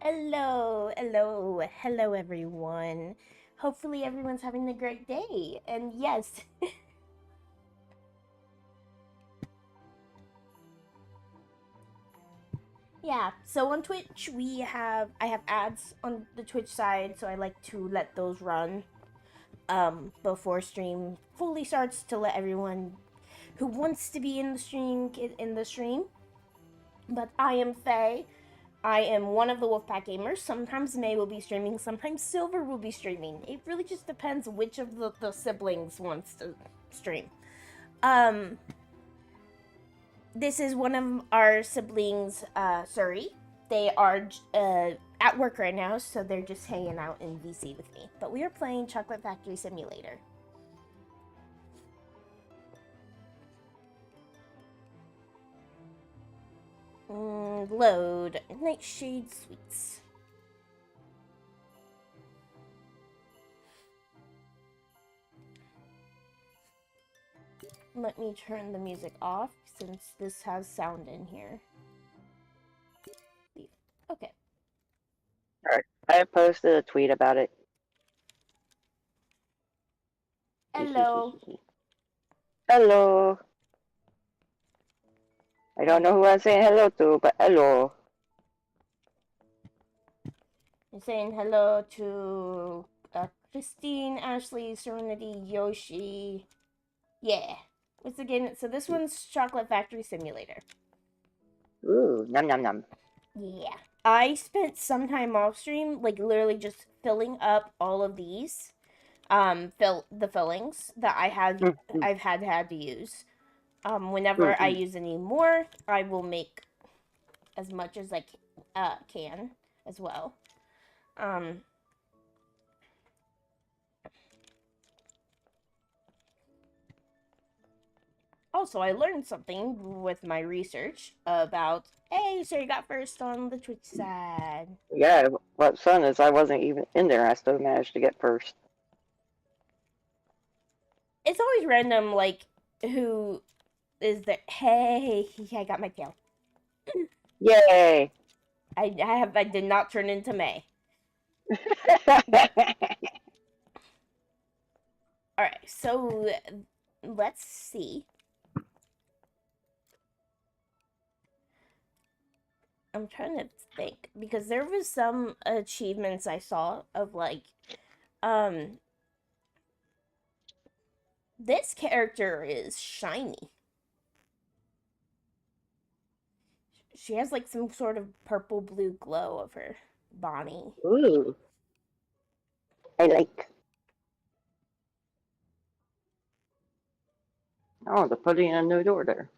Hello, hello, hello, everyone. Hopefully, everyone's having a great day. And yes, yeah. So on Twitch, I have ads on the Twitch side, so I like to let those run before stream fully starts to let everyone who wants to be in the stream get in the stream. But I am Faye. I am one of the Wolfpack gamers. Sometimes May will be streaming, sometimes Silver will be streaming. It really just depends which of the siblings wants to stream. Um, this is one of our siblings, Suri. They are at work right now, so they're just hanging out in VC with me. But we are playing Chocolate Factory Simulator. Load Nightshade Sweets. Let me turn the music off since this has sound in here. Okay. Alright, I posted a tweet about it. Hello. Hello. I don't know who I'm saying hello to, but hello. I'm saying hello to Christine, Ashley, Serenity, Yoshi. Yeah. What's again? So this one's Chocolate Factory Simulator. Ooh, num num num. Yeah. I spent some time off stream, like literally just filling up all of these, fill the fillings that I've had to use. Whenever I use any more, I will make as much as I can as well. Um, Also, I learned something with my research about. Hey, so you got first on the Twitch side. Yeah, what's fun is I wasn't even in there. I still managed to get first. It's always random, like who is there? Hey, I got my tail. Yay! I did not turn into May. All right, so let's see. I'm trying to think because there was some achievements I saw of like, um, this character is shiny. She has like some sort of purple blue glow of her body. Ooh, I like. Oh, they're putting in a new order.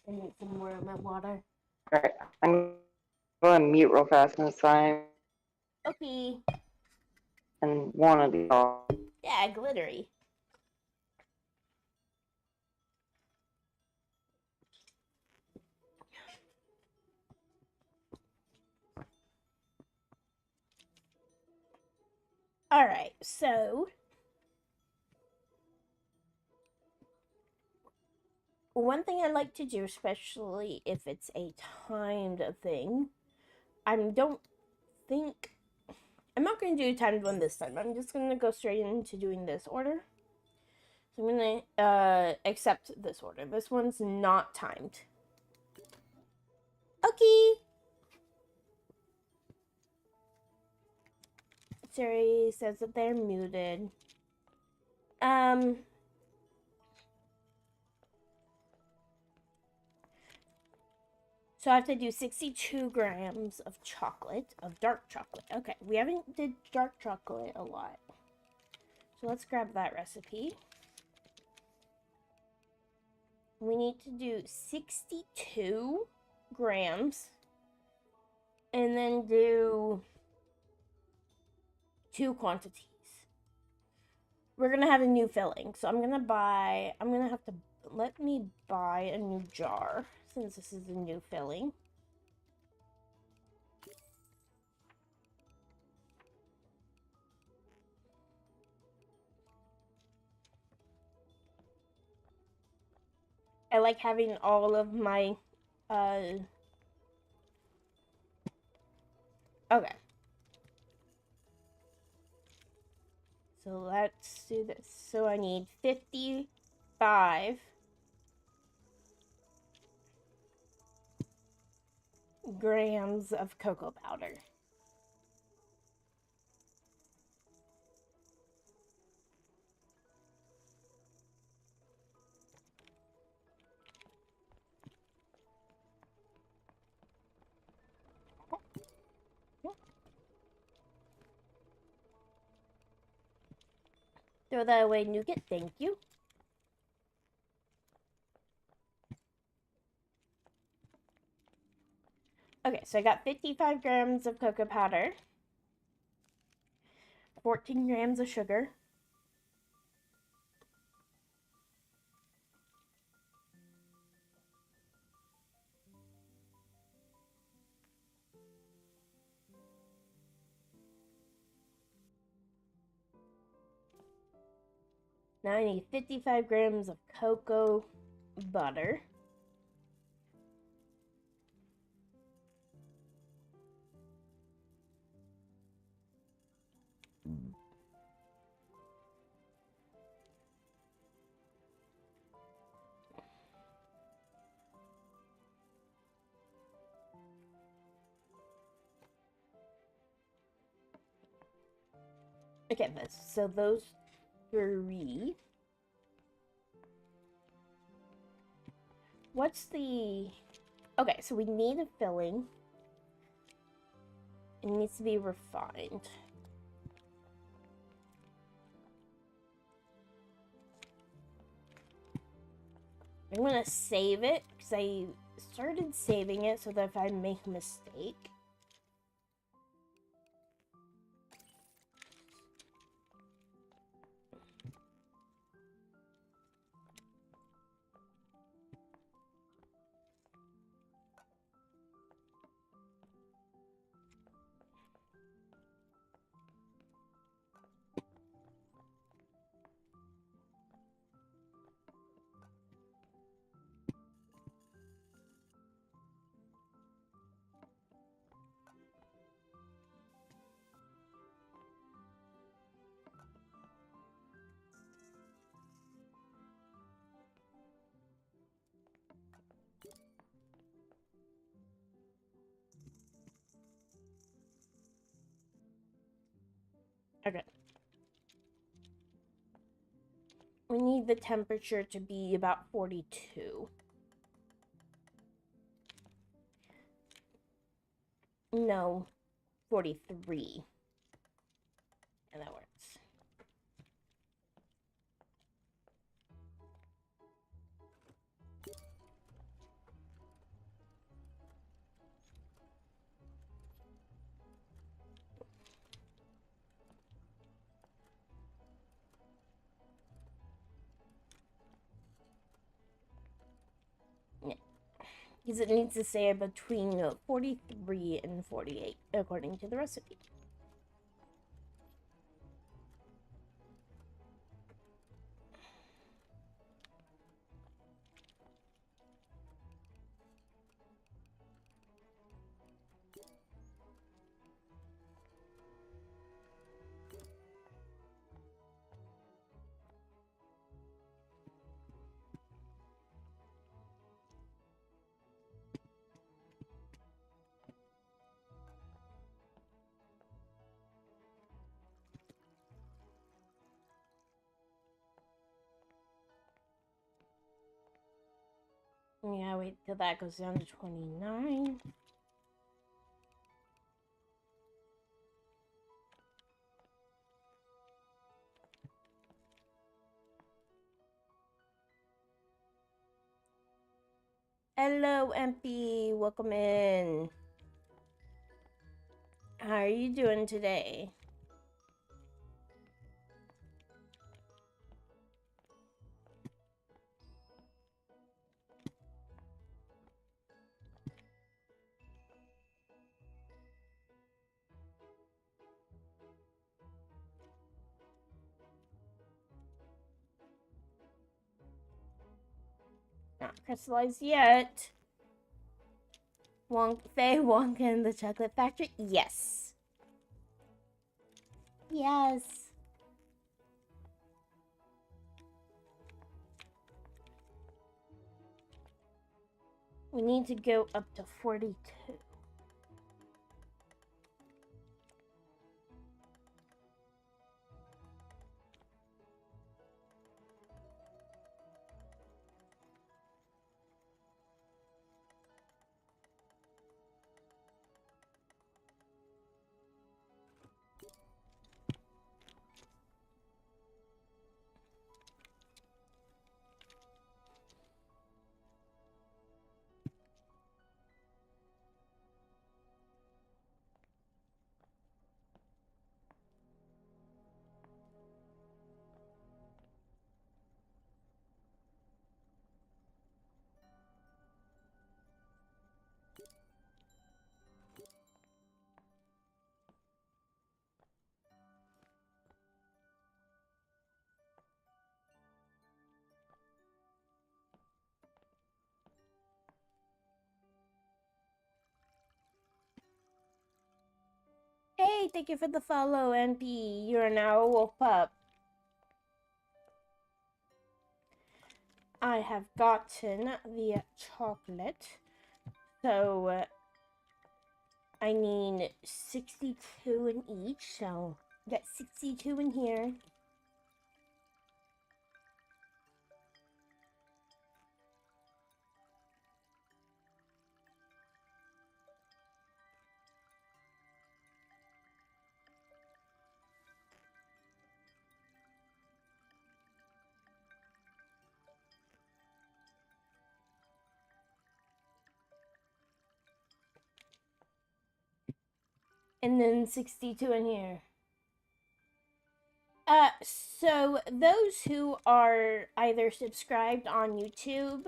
I need some more of my water. Alright, I'm going to mute real fast this time. Okay. And one of the all. Yeah, glittery. All right, so one thing I like to do, especially if it's a timed thing, I don't think I'm not going to do a timed one this time. I'm just going to go straight into doing this order. So I'm going to accept this order. This one's not timed. Okay. Siri says that they're muted. Um. So I have to do 62 grams of chocolate, of dark chocolate. Okay, we haven't did dark chocolate a lot. So let's grab that recipe. We need to do 62 grams and then do two quantities. We're gonna have a new filling, so I'm gonna have to, let me buy a new jar since this is a new filling. I like having all of my, okay. So let's do this. So I need 55 grams of cocoa powder. Throw that away, Nougat. Thank you. Okay, so I got 55 grams of cocoa powder, 14 grams of sugar, now I need 55 grams of cocoa butter. Okay, so those three. What's the... Okay, so we need a filling. It needs to be refined. I'm gonna save it because I started saving it so that if I make a mistake. Okay. We need the temperature to be about 42. No, 43. And that works. Yeah. Because it needs to say between 43 and 48, according to the recipe. Yeah, wait till that goes down to 29. Hello, MP. Welcome in. How are you doing today? Not crystallized yet. Faye Wonka and the Chocolate Factory? Yes. Yes. We need to go up to 42. Hey, thank you for the follow, NP. You're now a wolf pup. I have gotten the chocolate. So, I need 62 in each. So, got 62 in here. And then 62 in here. So those who are either subscribed on YouTube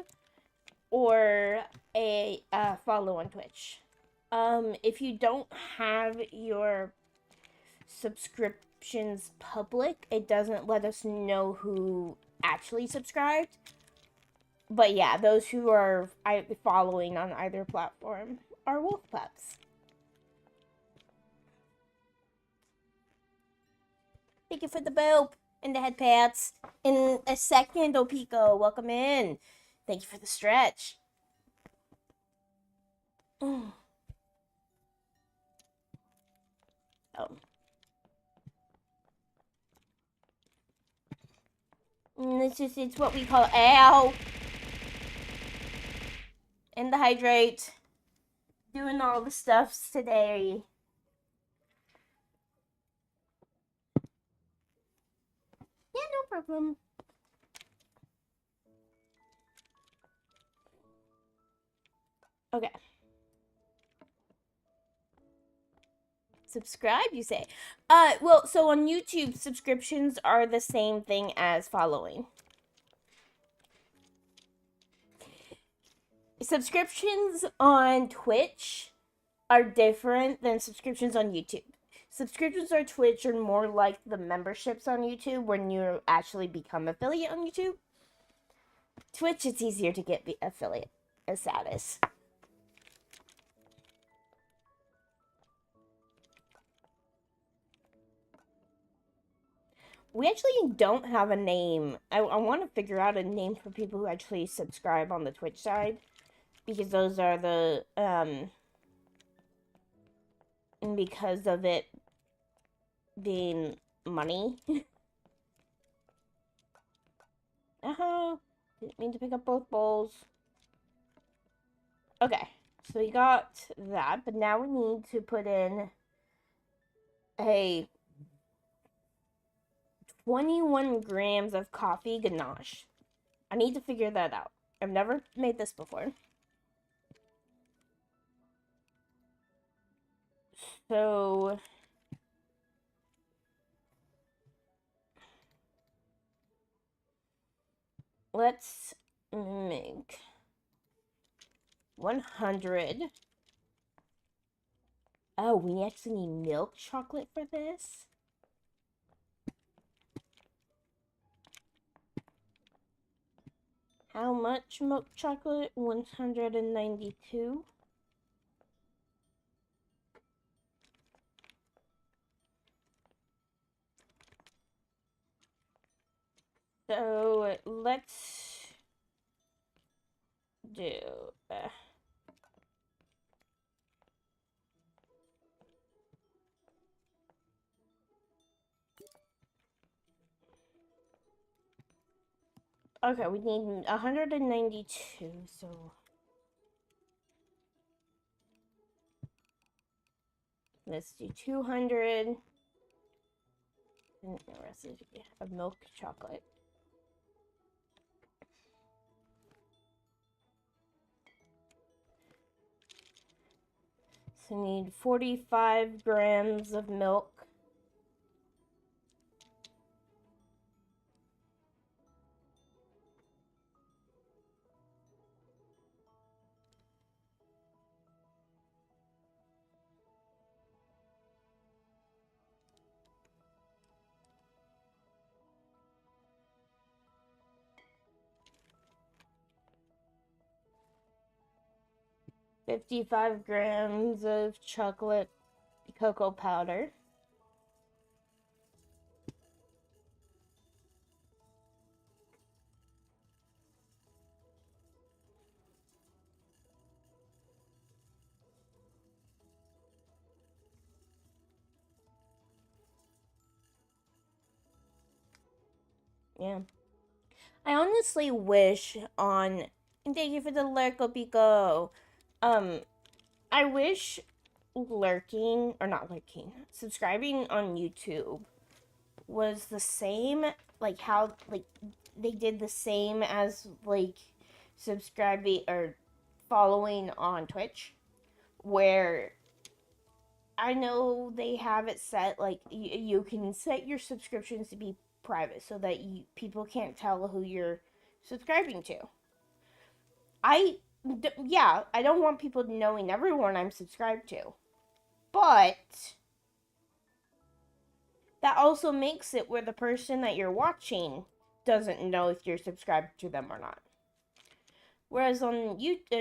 or a follow on Twitch. If you don't have your subscriptions public, it doesn't let us know who actually subscribed. But yeah, those who are following on either platform are wolf pups. Thank you for the boop and the head pats. In a second, Opico, welcome in. Thank you for the stretch. Oh. It's what we call ow. And the hydrate. Doing all the stuffs today. Yeah, no problem. Okay. Subscribe, you say? Well, so on YouTube, subscriptions are the same thing as following. Subscriptions on Twitch are different than subscriptions on YouTube. Subscriptions on Twitch are more like the memberships on YouTube when you actually become affiliate on YouTube. Twitch, it's easier to get the affiliate status. We actually don't have a name. I want to figure out a name for people who actually subscribe on the Twitch side. Because those are the, and because of it being money. Didn't mean to pick up both bowls. Okay, so we got that, but now we need to put in a 21 grams of coffee ganache. I need to figure that out. I've never made this before. So let's make 100. Oh, we actually need milk chocolate for this? How much milk chocolate? 192. So let's do. Okay, we need 192. So let's do 200. And the rest of milk chocolate. So we need 45 grams of milk. $55 grams of chocolate cocoa powder. Yeah. I honestly wish on. Thank you for the Lurko Pico. I wish lurking, or not lurking, subscribing on YouTube was the same, like how, like, they did the same as, like, subscribing or following on Twitch, where I know they have it set, like, you can set your subscriptions to be private so that people can't tell who you're subscribing to. Yeah, I don't want people knowing everyone I'm subscribed to. But that also makes it where the person that you're watching doesn't know if you're subscribed to them or not. Whereas on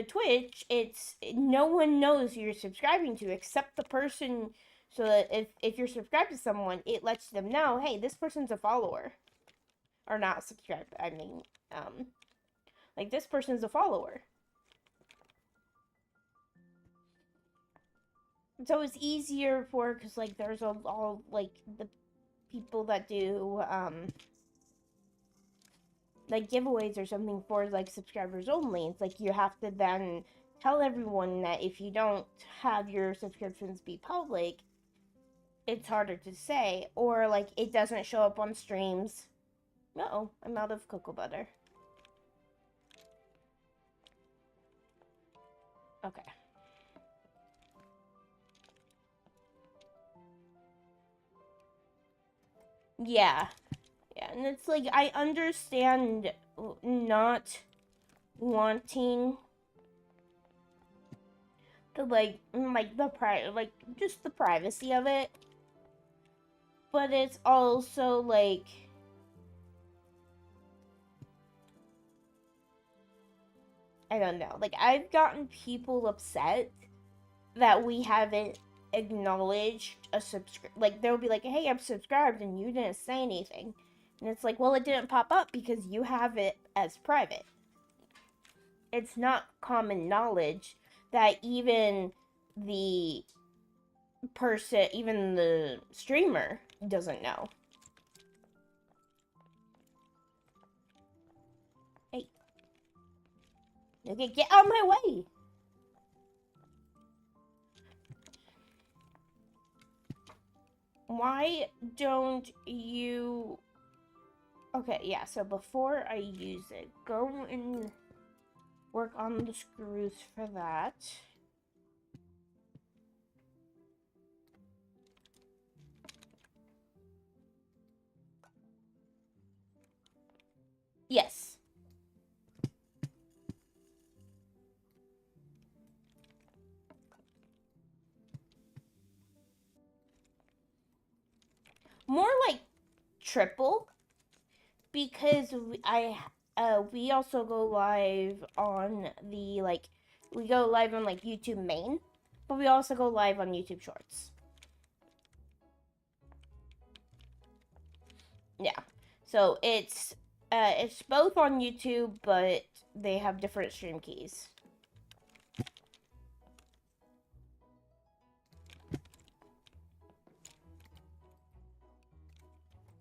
Twitch, it's no one knows who you're subscribing to except the person. So that if you're subscribed to someone, it lets them know, hey, this person's a follower, or not subscribed. I mean, like this person's a follower. So it's easier for because like there's all like the people that do like giveaways or something for like subscribers only. It's like you have to then tell everyone that if you don't have your subscriptions be public, it's harder to say, or like it doesn't show up on streams. No, I'm out of cocoa butter. Okay. Yeah. Yeah, and it's like I understand not wanting to like like just the privacy of it, but it's also like I don't know. Like I've gotten people upset that we haven't acknowledged a like they'll be like, "Hey, I'm subscribed," and you didn't say anything, and it's like, well, it didn't pop up because you have it as private. It's not common knowledge that even the even the streamer doesn't know. Hey, okay, get out of my way. Why don't you... Okay, yeah, so before I use it, go and work on the screws for that. Yes. More like triple, because we also go live on we go live on like YouTube main, but we also go live on YouTube Shorts. Yeah, so it's both on YouTube, but they have different stream keys.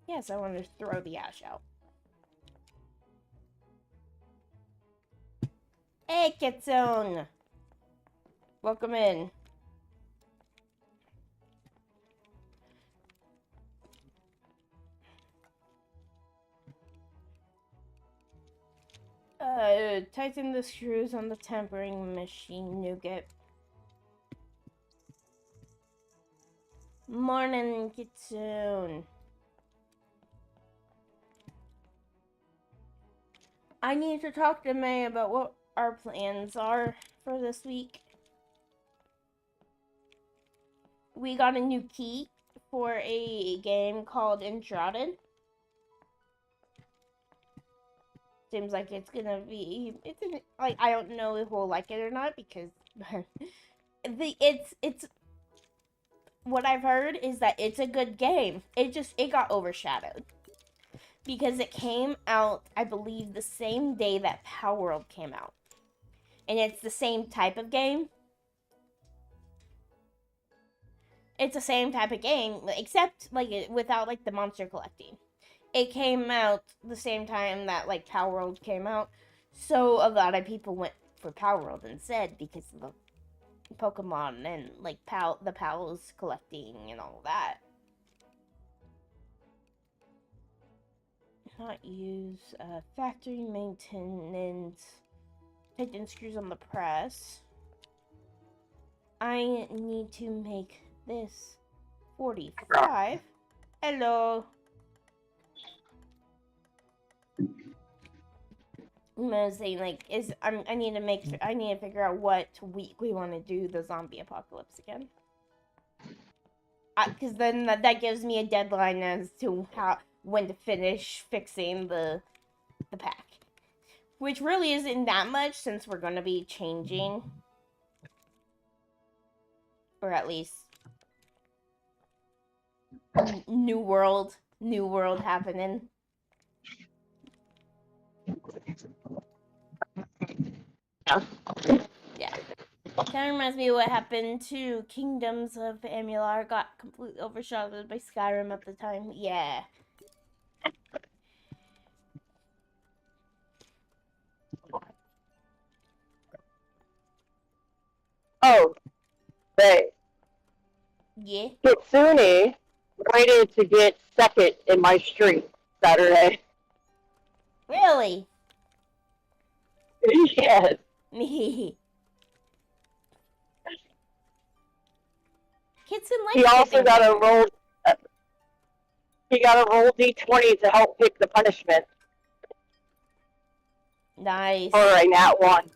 Yes, I want to throw the ash out. Hey, Kitsune! Welcome in. Tighten the screws on the tempering machine, Nougat. Morning, Kitsune. I need to talk to May about what our plans are for this week. We got a new key for a game called Enshrouded. Seems like it's gonna be. Like, I don't know if we'll like it or not because it's what I've heard is that it's a good game. It got overshadowed because it came out, I believe, the same day that Power World came out, and it's the same type of game. It's the same type of game, except like without like the monster collecting. It came out the same time that like Power World came out, so a lot of people went for Power World instead because of the Pokemon and like the pals collecting and all that. Not use factory maintenance. Tighten screws on the press. I need to make this 45. Hello. I'm saying like I need to figure out what week we want to do the zombie apocalypse again. Because then that gives me a deadline as to when to finish fixing the pack, which really isn't that much since we're gonna be changing, or at least new world happening. Yeah. Kind of reminds me of what happened to Kingdoms of Amular. Got completely overshadowed by Skyrim at the time. Yeah. Oh, they. Yeah. Kitsune waited to get second in my street Saturday. Really? Yes. Kitsune likes He also getting got a better. roll. He got a roll d20 to help pick the punishment Nice. for a nat 1.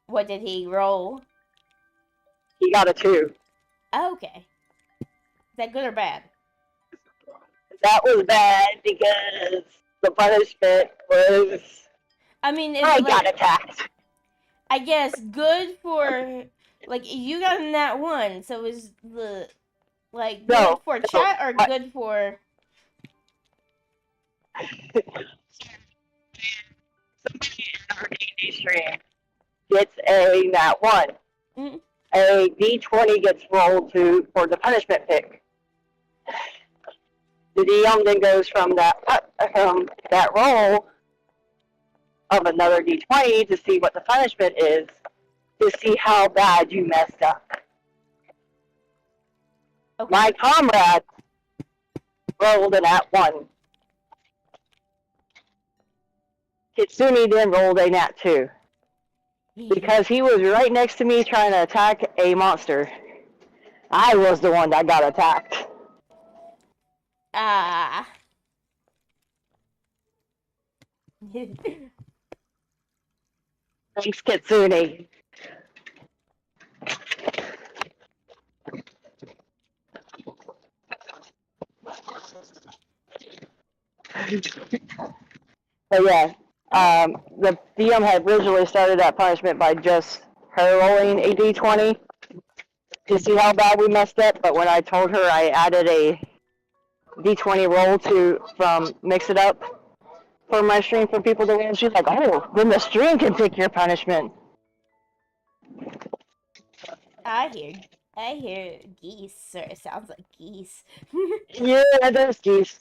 What did he roll? He got a 2. Okay. Is that good or bad? That was bad because the punishment was I mean, is I it got like, attacked. I guess good for like you got in that one, so is the like good No, for no, chat or what? good for Somebody in our D&D stream gets a nat 1. mm, A d20 gets rolled for the punishment pick. The DM then goes from that roll of another d20 to see what the punishment is, to see how bad you messed up. okay. My comrade rolled a nat 1. Kitsune then rolled a nat 2. Because he was right next to me trying to attack a monster. I was the one that got attacked. Ah. Thanks, Kitsune. But yeah, the DM had originally started that punishment by just her rolling a d20 to see how bad we messed up. But when I told her I added a d20 roll to from mix it up for my stream for people to win, she's like, "Oh, then the stream can take your punishment." I hear, I hear geese, or it sounds like geese. Yeah, those geese.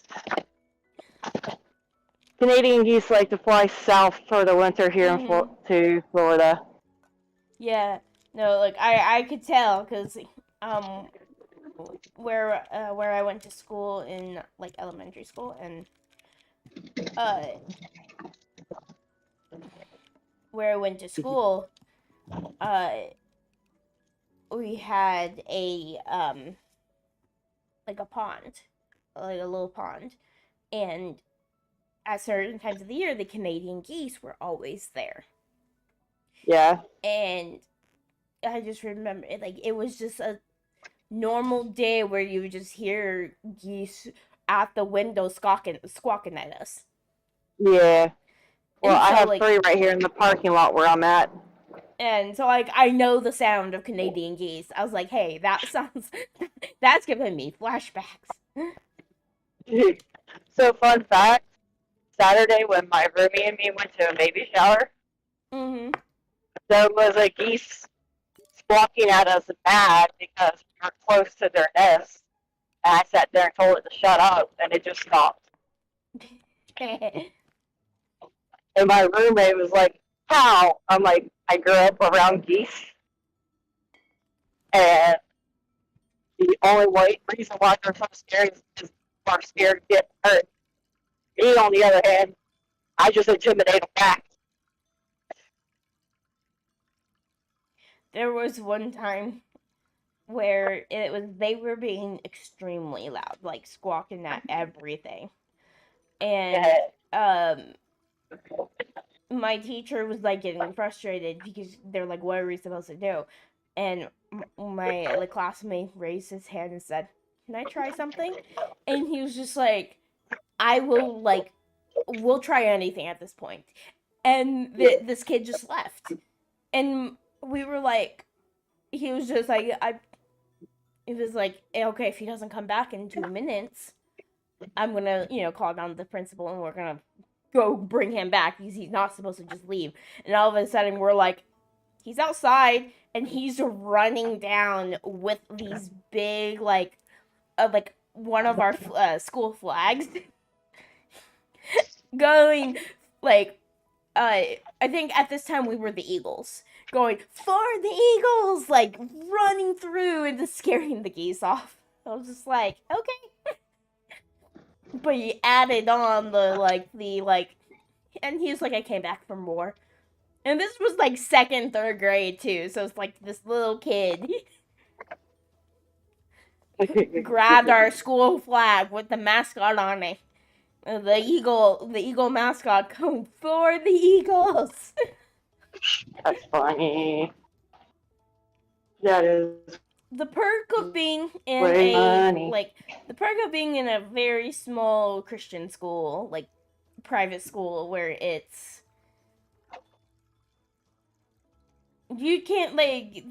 Canadian geese like to fly south for the winter here to Florida. Yeah, no, like I could tell because um where I went to school in like elementary school and uh where I went to school uh we had a like a pond, like a little pond, and at certain times of the year the Canadian geese were always there. Yeah. And I just remember it, like it was just a normal day where you would just hear geese at the window squawking at us. Yeah. Well, And I so have like three right here in the parking lot where I'm at. and so like I know the sound of Canadian geese. I was like, hey, that sounds that's giving me flashbacks. So, fun fact, Saturday when my roomie and me went to a baby shower, Mm-hmm. there was a geese squawking at us mad because we were close to their nest. And I sat there and told it to shut up, and it just stopped. And my roommate was like, "How?" I'm like, "I grew up around geese, and the only reason why they're so scared is because they're scared to get hurt. Me, on the other hand, I just intimidate them back." There was one time where it was they were being extremely loud, like squawking at everything. And um my teacher was like getting frustrated because they're like, what are we supposed to do? And my like classmate raised his hand and said, can I try something? And he was just like, I will like we'll try anything at this point. And this kid just left. And we were like, he was just like, it was like, okay, if he doesn't come back in 2 minutes, I'm gonna, call down the principal and we're gonna go bring him back because he's not supposed to just leave. And all of a sudden, we're like, he's outside and he's running down with these big, like one of our school flags, going like, I think at this time we were the Eagles, going for the Eagles, like running through and just scaring the geese off. I was just like, okay. But he added on and he's like, I came back for more. And this was like second, third grade too, so it's like this little kid grabbed our school flag with the mascot on it. The eagle mascot going for the Eagles. That's funny. That is The perk of being in way a funny. like the perk of being in a very small Christian school, like private school, where it's you can't like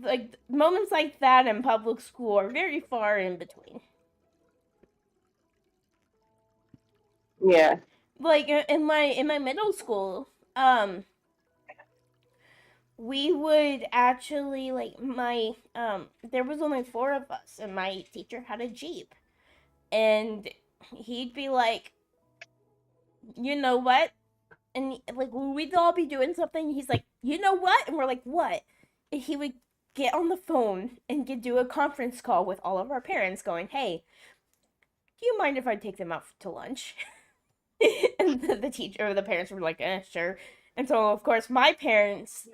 moments like that in public school are very far in between. Yeah. Like in my middle school, we would actually like my there was only four of us and my teacher had a Jeep, and he'd be like, you know what, and like we'd all be doing something, he's like, you know what, and we're like, what? And he would get on the phone and do a conference call with all of our parents going, hey, do you mind if I take them out to lunch? And the teacher or the parents were like, sure. And so of course my parents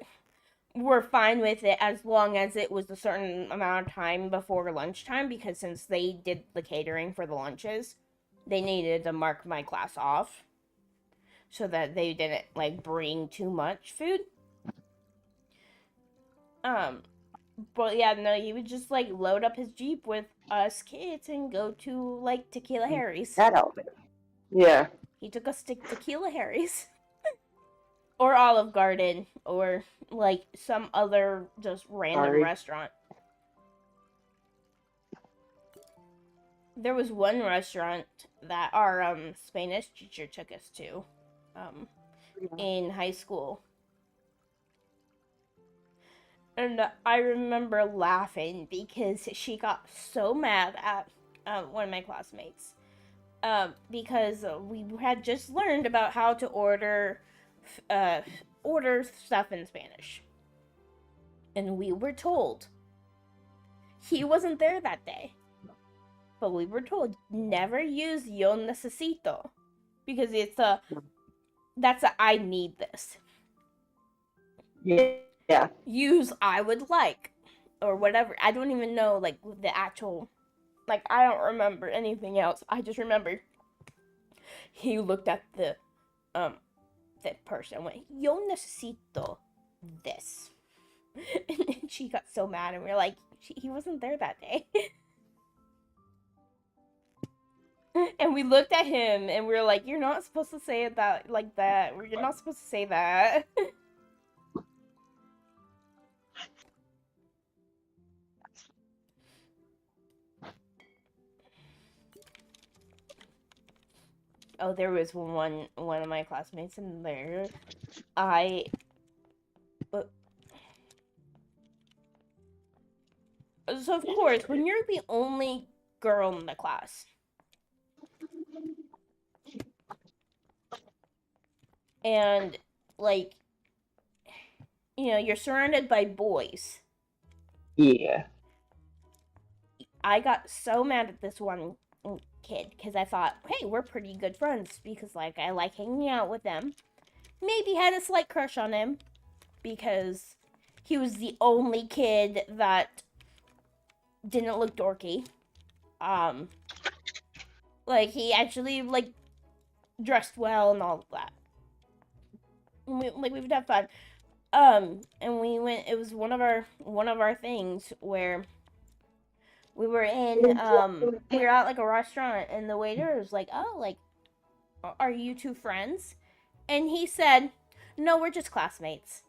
were fine with it as long as it was a certain amount of time before lunchtime, because since they did the catering for the lunches, they needed to mark my class off so that they didn't like bring too much food. But yeah, no, he would just like load up his Jeep with us kids and go to like Tequila Harry's. That outfit. Yeah. He took us to Tequila Harry's or Olive Garden or like some other just random Sorry. restaurant. There was one restaurant that our Spanish teacher took us to in high school. And I remember laughing because she got so mad at one of my classmates because we had just learned about how to order stuff in Spanish, and we were told he wasn't there that day, but we were told never use "yo necesito" because that's a "I need this." Yeah. Use "I would like" or whatever. I don't even know like the actual, like I don't remember anything else. I just remember he looked at the person and went, "Yo necesito this." And then she got so mad, and we were like, he wasn't there that day. And we looked at him, and we were like, "You're not supposed to say it that like that. You're not supposed to say that." Oh, there was one of my classmates in there. So of course, when you're the only girl in the class, and like you're surrounded by boys. Yeah. I got so mad at this one kid because I thought, hey, we're pretty good friends because like I like hanging out with them. Maybe had a slight crush on him because he was the only kid that didn't look dorky. Like he actually like dressed well and all of that. We would have fun. And we went. It was one of our things where we were we were at like a restaurant, and the waiter was like, "Oh, like, are you two friends?" And he said, "No, we're just classmates."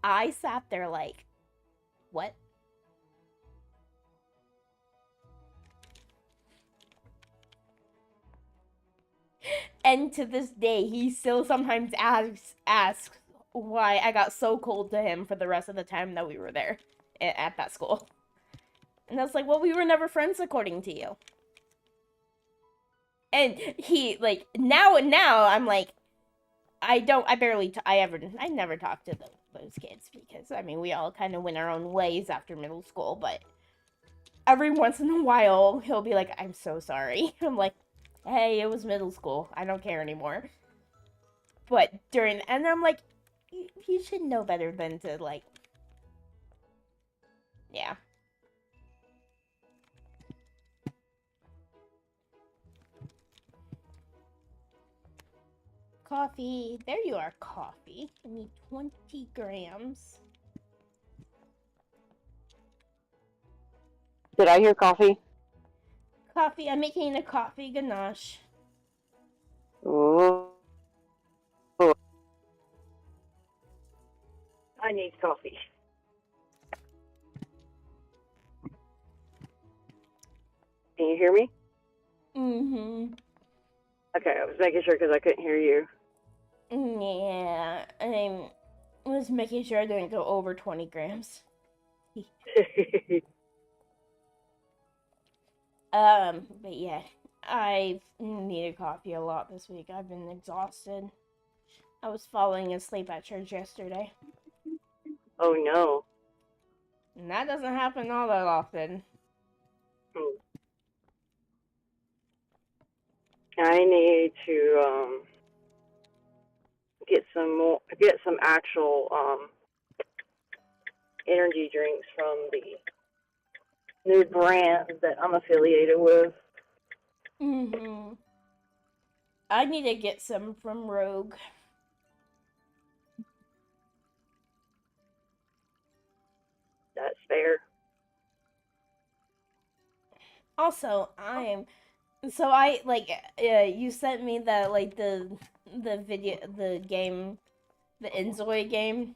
I sat there like, what? And to this day, he still sometimes asks why I got so cold to him for the rest of the time that we were there at that school. And I was like, well, we were never friends according to you. And he like now I'm like, I never talked to those kids because I mean we all kind of went our own ways after middle school, but every once in a while he'll be like, I'm so sorry. I'm like, hey, it was middle school. I don't care anymore. But and I'm like, you should know better than to like, yeah. Coffee. There you are, coffee. I need 20 grams. Did I hear coffee? Coffee. I'm making a coffee ganache. Ooh. I need coffee. Can you hear me? Mm-hmm. Okay, I was making sure because I couldn't hear you. Yeah, I was making sure I didn't go over 20 grams. But yeah, I've needed coffee a lot this week. I've been exhausted. I was falling asleep at church yesterday. Oh no. And that doesn't happen all that often. I need to get some actual energy drinks from the new brand that I'm affiliated with. Mm-hmm. I need to get some from Rogue. That's fair. Also, I am So I like you sent me the like the video the game the Enzoy game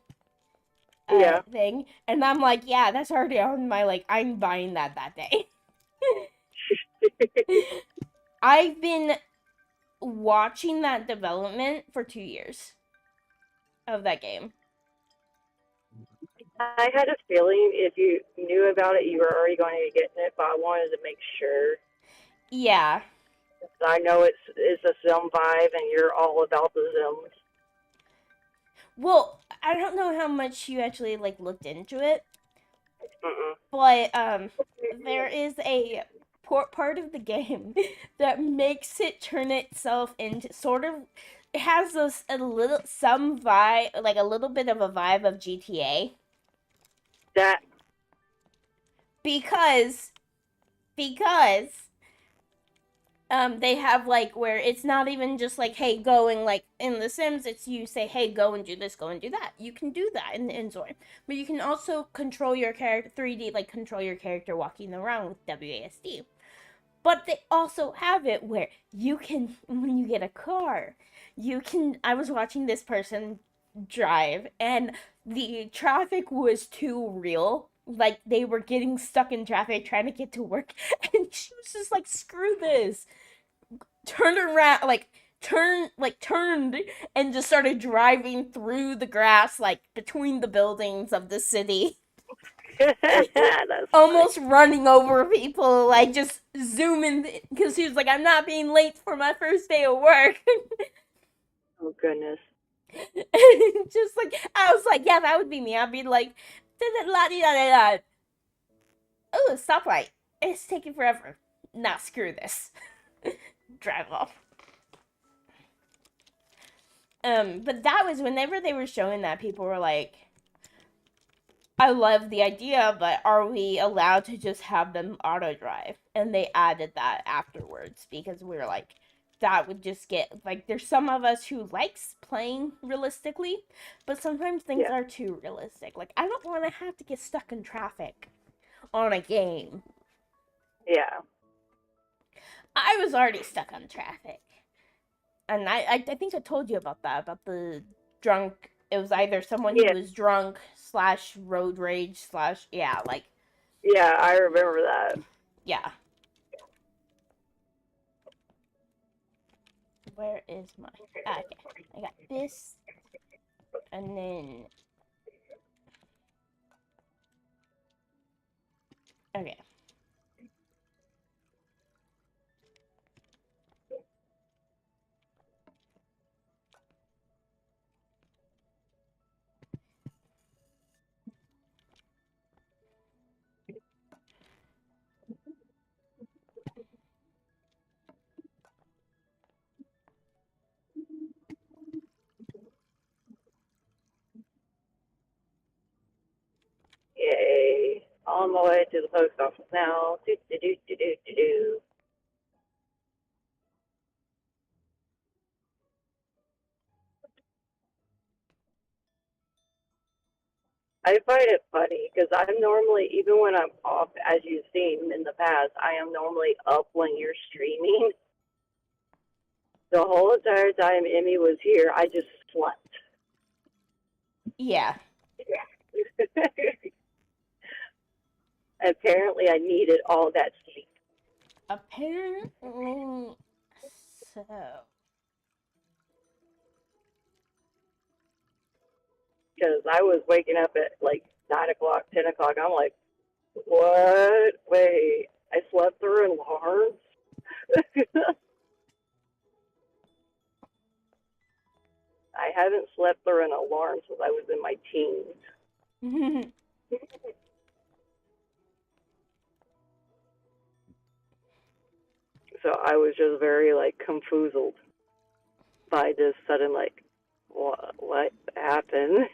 Yeah. thing, and I'm like, yeah, that's already on my like I'm buying that day. I've been watching that development for 2 years of that game. I had a feeling if you knew about it, you were already going to get it, but I wanted to make sure. Yeah. I know it's a Zim vibe, and you're all about the Zims. Well, I don't know how much you actually like looked into it, Mm-mm. but there is a part of the game that makes it turn itself into sort of it has this a little some vibe like a little bit of a vibe of GTA That because because they have like where it's not even just like hey going like in the Sims it's you say hey go and do this go and do that you can do that in Inzor but you can also control your character 3D like control your character walking around with WASD. But they also have it where you can, when you get a car, you can. I was watching this person drive, and the traffic was too real. Like they were getting stuck in traffic trying to get to work, and she was just like, "Screw this!" Turned around, turned, and just started driving through the grass, like between the buildings of the city. that's funny. Almost running over people, like just zooming because he was like, "I'm not being late for my first day of work." Oh goodness. Just like I was like, "Yeah, that would be me." I'd be like, "La di da da da." Oh, stoplight! It's taking forever. Nah, screw this. Drive off. But that was whenever they were showing that, people were like, I love the idea, but are we allowed to just have them auto drive? And they added that afterwards because we were like, that would just get like there's some of us who likes playing realistically, but sometimes things Yeah. are too realistic. Like I don't want to have to get stuck in traffic on a game. Yeah. I was already stuck on traffic. And I think I told you about the drunk. It was either someone who Yeah. was drunk slash road rage slash yeah, like Yeah. I remember that. yeah. Where is my? Okay, I got this, and then okay. Yay. On my way to the post office now. Do, do, do, do, do, do, do. I find it funny because I'm normally, even when I'm off, as you've seen in the past, I am normally up when you're streaming. The whole entire time Emmy was here, I just slept. Yeah. Apparently, I needed all that sleep Apparently, so. because I was waking up at like 9 o'clock, 10 o'clock. I'm like, what? Wait, I slept through alarms. I haven't slept through an alarm since I was in my teens. So I was just very like confoozled by this sudden like, what happened?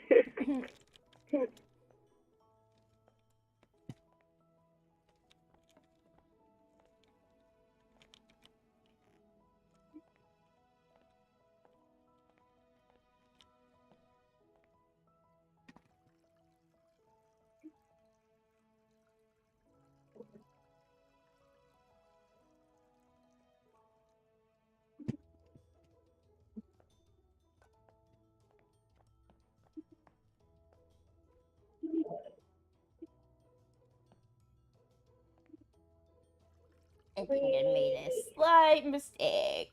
I think I made a slight mistake.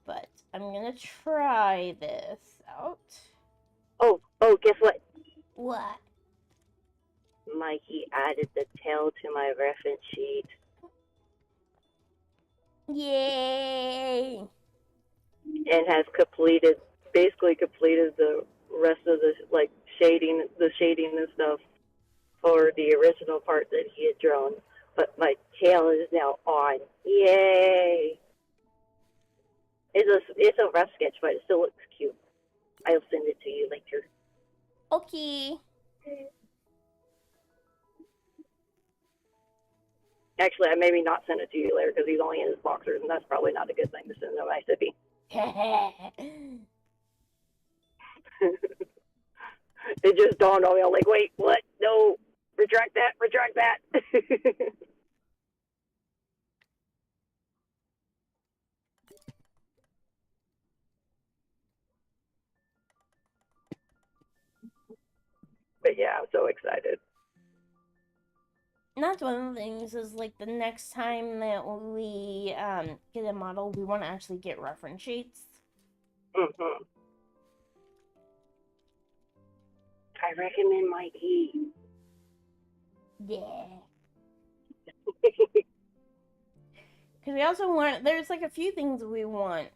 But I'm gonna try this out. Oh, guess what? What? Mikey added the tail to my reference sheet. Yay! And has basically completed the rest of the shading and stuff for the original part that he had drawn. But my tail is now on. Yay! It's a rough sketch, but it still looks cute. I'll send it to you later. Okay. Actually, I maybe not send it to you later because he's only in his boxers, and that's probably not a good thing to send to my sippy. It just dawned on me. I'm like, wait, what? No, retract that. But yeah, I'm so excited. And that's one of the things is like the next time that we get a model, we want to actually get reference sheets. Mm-hmm. I recommend Mikey. Yeah. Because we also want, there's like a few things we want.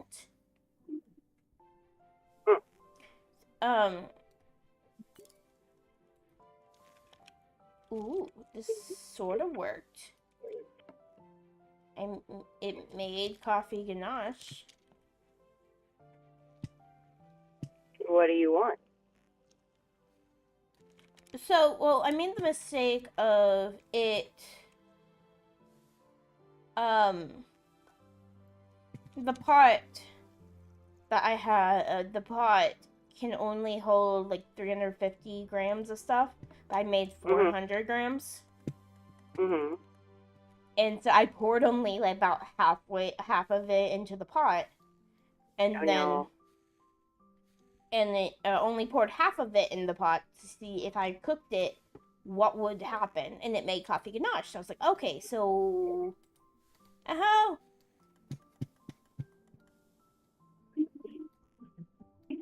Ooh, this sort of worked. And it made coffee ganache. What do you want? So, well, I made the mistake of it, the pot that I had, the pot can only hold like 350 grams of stuff, but I made 400 grams. Mm-hmm. And so I poured only like about half of it into the pot, and it only poured half of it in the pot to see if I cooked it, what would happen, and it made coffee ganache. So I was like, okay, so, I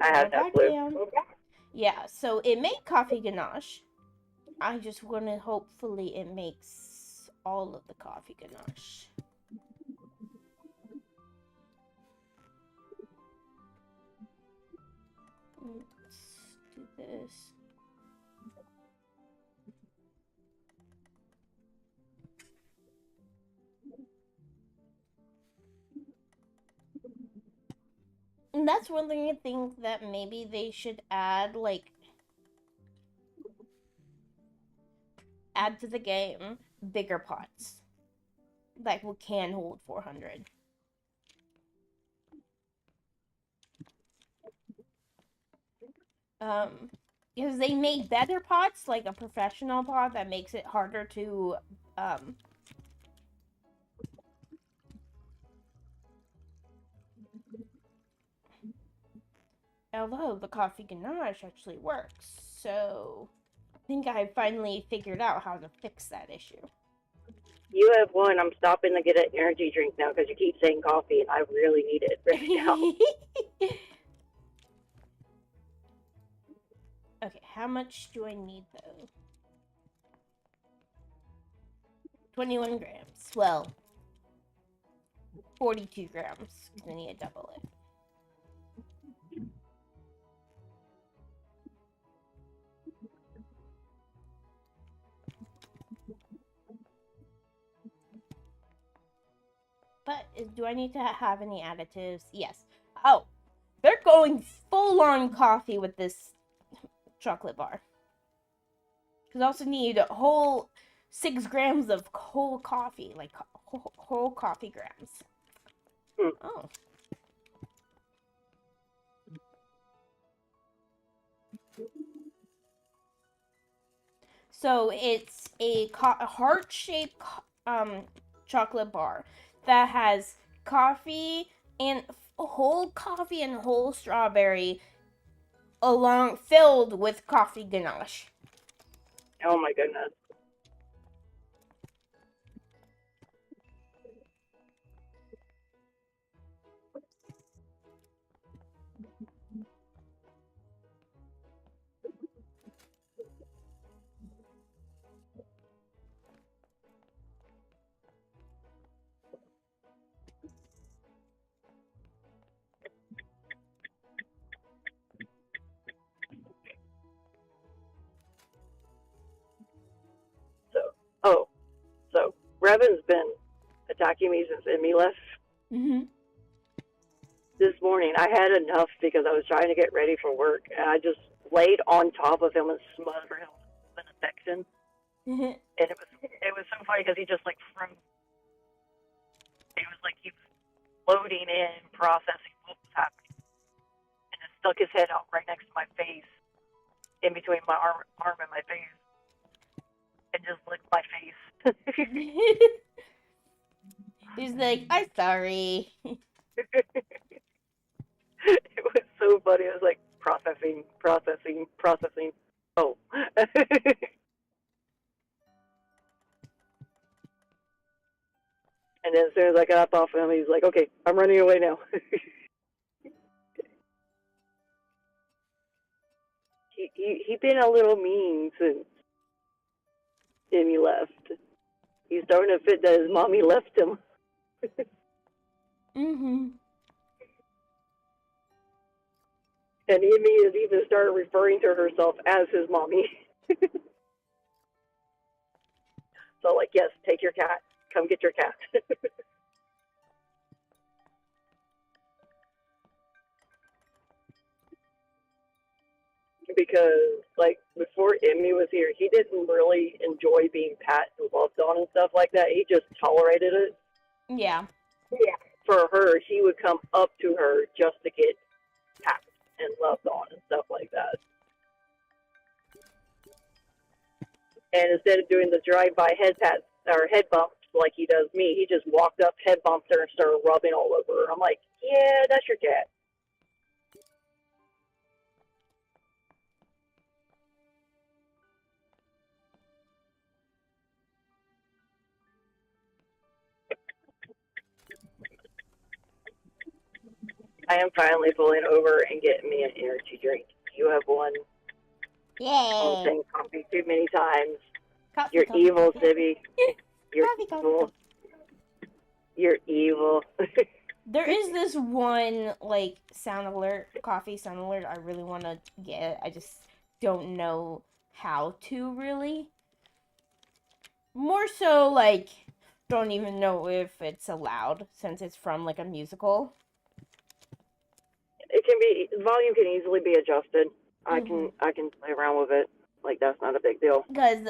have no clue. Yeah, so it made coffee ganache. I just want to hopefully it makes all of the coffee ganache. Let's do this. And that's one thing I think that maybe they should add, like, add to the game bigger pots. Like, we can hold 400. Because they made better pots, like a professional pot that makes it harder to, although the coffee ganache actually works, so I think I finally figured out how to fix that issue. You have one. I'm stopping to get an energy drink now because you keep saying coffee, and I really need it right now. Okay, how much do I need though? 21 grams. Well, 42 grams. I need to double it. But do I need to have any additives? Yes. Oh, they're going full on coffee with this chocolate bar. Because I also need a whole 6 grams of whole coffee, like whole coffee grams. Oh. So it's a heart-shaped chocolate bar that has coffee and whole strawberry along filled with coffee ganache. Oh my goodness. Trevin's been attacking me since Emmy left. Mhm. This morning, I had enough because I was trying to get ready for work, and I just laid on top of him and smothered him with an affection. Mhm. And it was so funny because he just like froze. It was like he was loading in, processing what was happening, and just stuck his head out right next to my face, in between my arm and my face, and just licked my face. He's like, I'm sorry. It was so funny. I was like processing, processing, processing. Oh. And then as soon as I got off him, he's like, "Okay, I'm running away now." he been a little mean since Emmy left. He's starting to fit that his mommy left him. Mhm. And Emmy has even started referring to herself as his mommy. So like, yes, take your cat. Come get your cat. Because like before Emmy was here, he didn't really enjoy being pat and loved on and stuff like that. He just tolerated it. Yeah. Yeah. For her, he would come up to her just to get pat and loved on and stuff like that. And instead of doing the drive-by head pat or head bumps like he does me, he just walked up, head bumped her, and started rubbing all over her. I'm like, yeah, that's your cat. I am finally pulling over and getting me an energy drink. You have one on Yay. saying coffee too many times. Coffee, You're coffee, evil, coffee. Sibby. You're Coffee, coffee, evil. coffee. You're evil. There is this one like sound alert, coffee sound alert I really want to get. I just don't know how to really. More so like don't even know if it's allowed since it's from like a musical. It can be volume can easily be adjusted. I Mm-hmm. can play around with it. Like that's not a big deal. Because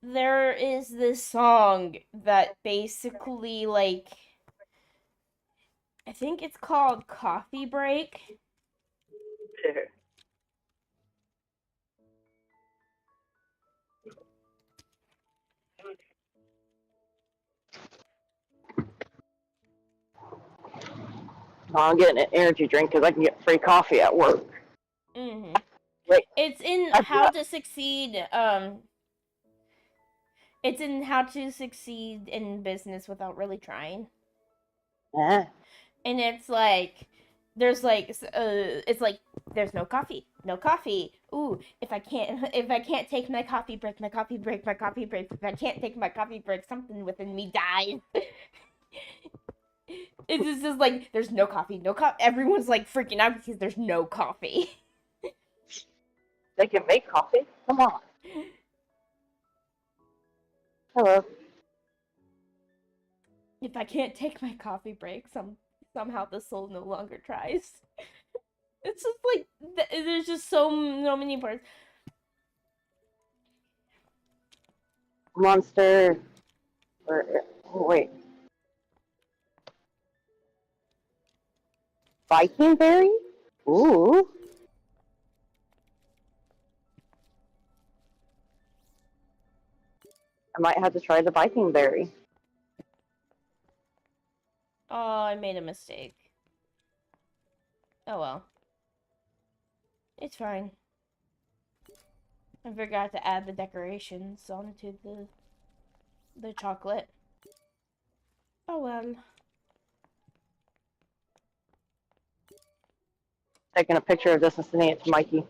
there is this song that basically like I think it's called Coffee Break. I'm getting an energy drink because I can get free coffee at work. Mm-hmm. Wait, It's in I How forgot. to Succeed. It's in How to Succeed in Business Without Really Trying, Yeah. and it's like there's like it's like there's no coffee, no coffee. Ooh, if I can't take my coffee break, my coffee break, my coffee break. If I can't take my coffee break, something within me dies. It's just like there's no coffee, no coffee. Everyone's like freaking out because there's no coffee. They can make coffee. Come on. Hello. If I can't take my coffee break, somehow the soul no longer tries. It's just like there's just so many parts. Monster. Or, oh, wait. Viking berry? Ooh. I might have to try the Viking berry. Oh, I made a mistake. Oh well, it's fine. I forgot to add the decorations onto the chocolate. Oh well. Taking a picture of this and sending it to Mikey.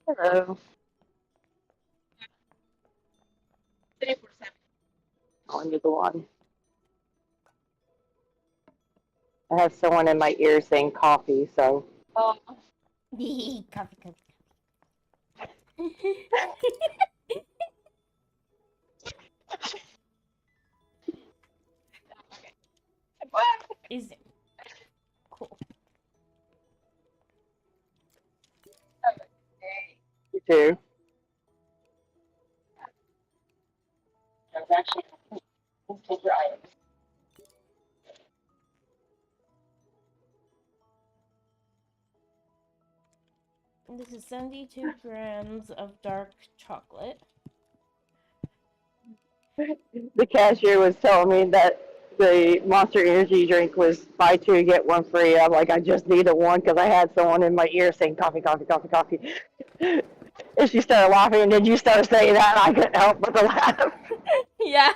Hello. On you go on. I have someone in my ear saying coffee, so. Coffee, coffee. Is it cool? You too. This is 72 grams of dark chocolate. The cashier was telling me that the Monster Energy drink was buy two get one free. I'm like, I just needed one because I had someone in my ear saying coffee, coffee, coffee, coffee. And she started laughing, and then you started saying that, and I couldn't help but to laugh. Yeah.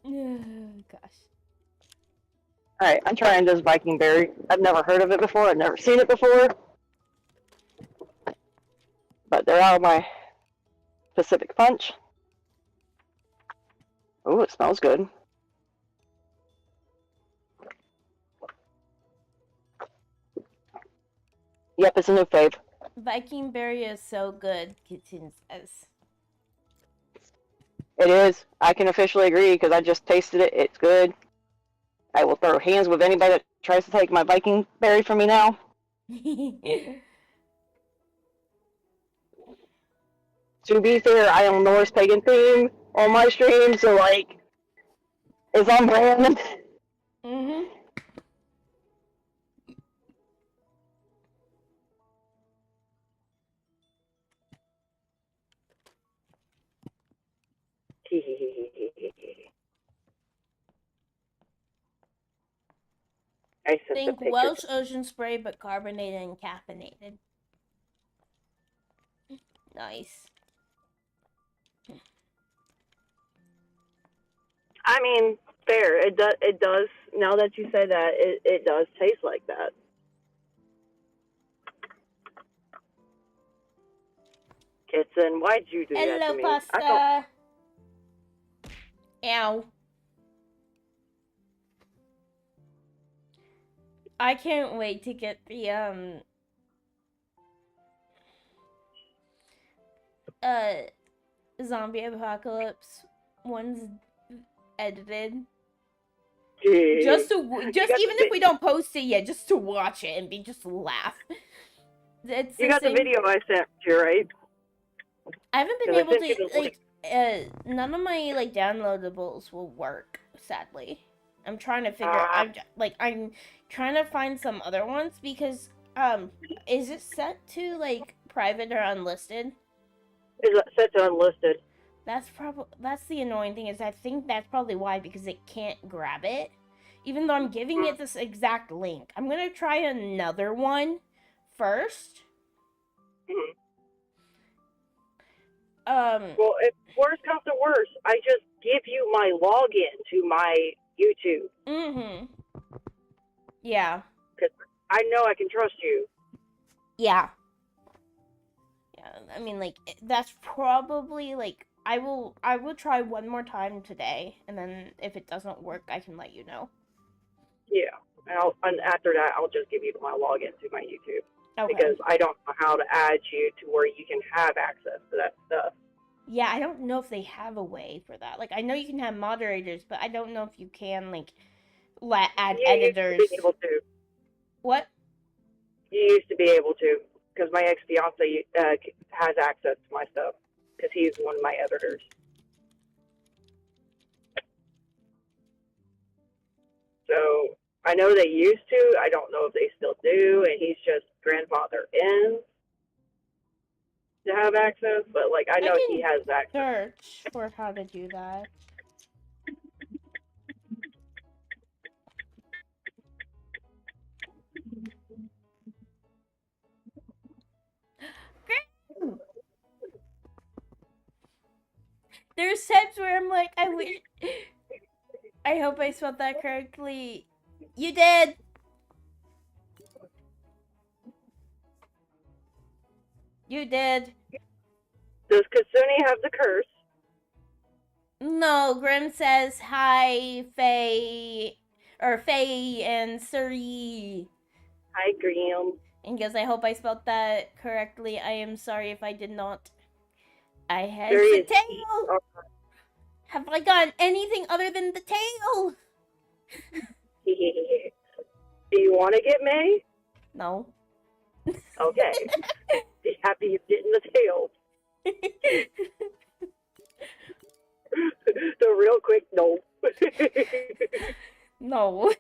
Oh, gosh. All right, I'm trying this Viking berry. I've never heard of it before. I've never seen it before. But they're out of my Pacific Punch. Oh, it smells good. Yep, it's a new fave. Viking berry is so good, Kitten says. It is. I can officially agree because I just tasted it. It's good. I will throw hands with anybody that tries to take my Viking berry from me now. To be fair, I am Norse pagan theme on my stream, so like, it's on brand. Mhm. I sent the Think picture. Welsh Ocean Spray, but carbonated and caffeinated. Nice. I mean, fair. It does. It does. Now that you say that, it does taste like that. Kitson, why'd you do that Hello, to me? I don't. pasta. Ow. I can't wait to get the uh zombie apocalypse ones edited. Just even if we don't post it yet, just to watch it and be just laugh. It's You the got the same. video I sent you, right? I haven't been 'Cause I able sent you to the link. none of my like downloadables will work, sadly. I'm trying to figure I'm trying to find some other ones because is it set to like private or unlisted? Is set to unlisted. That's the annoying thing is I think that's probably why because it can't grab it. Even though I'm giving it this exact link. I'm going to try another one first. Mm-hmm. Well, if worst comes to worst, I just give you my login to my YouTube. Mhm. Yeah. Because I know I can trust you. Yeah. Yeah, I mean like that's probably like I will try one more time today and then if it doesn't work I can let you know. Yeah. And after that I'll just give you my login to my YouTube. Okay. Because I don't know how to add you to where you can have access to that stuff. Yeah, I don't know if they have a way for that. Like I know you can have moderators, but I don't know if you can like add editors. You used to be able to. What? You used to be able to, because my ex-fiance has access to my stuff, because he's one of my editors. So I know they used to. I don't know if they still do, and he's just grandfather in to have access. But like I know he has access. Search for how to do that. There's times where I'm like, I I hope I spelled that correctly. You did. You did. Does Kasuni have the curse? No, Grim says hi, Faye, or Faye and Suri. Hi, Graham. And goes, I hope I spelled that correctly. I am sorry if I did not. I had There the is tail. Have I gotten anything other than the tail? Do you want to get May? No. Okay. Be happy you're getting the tail. The real quick no. No.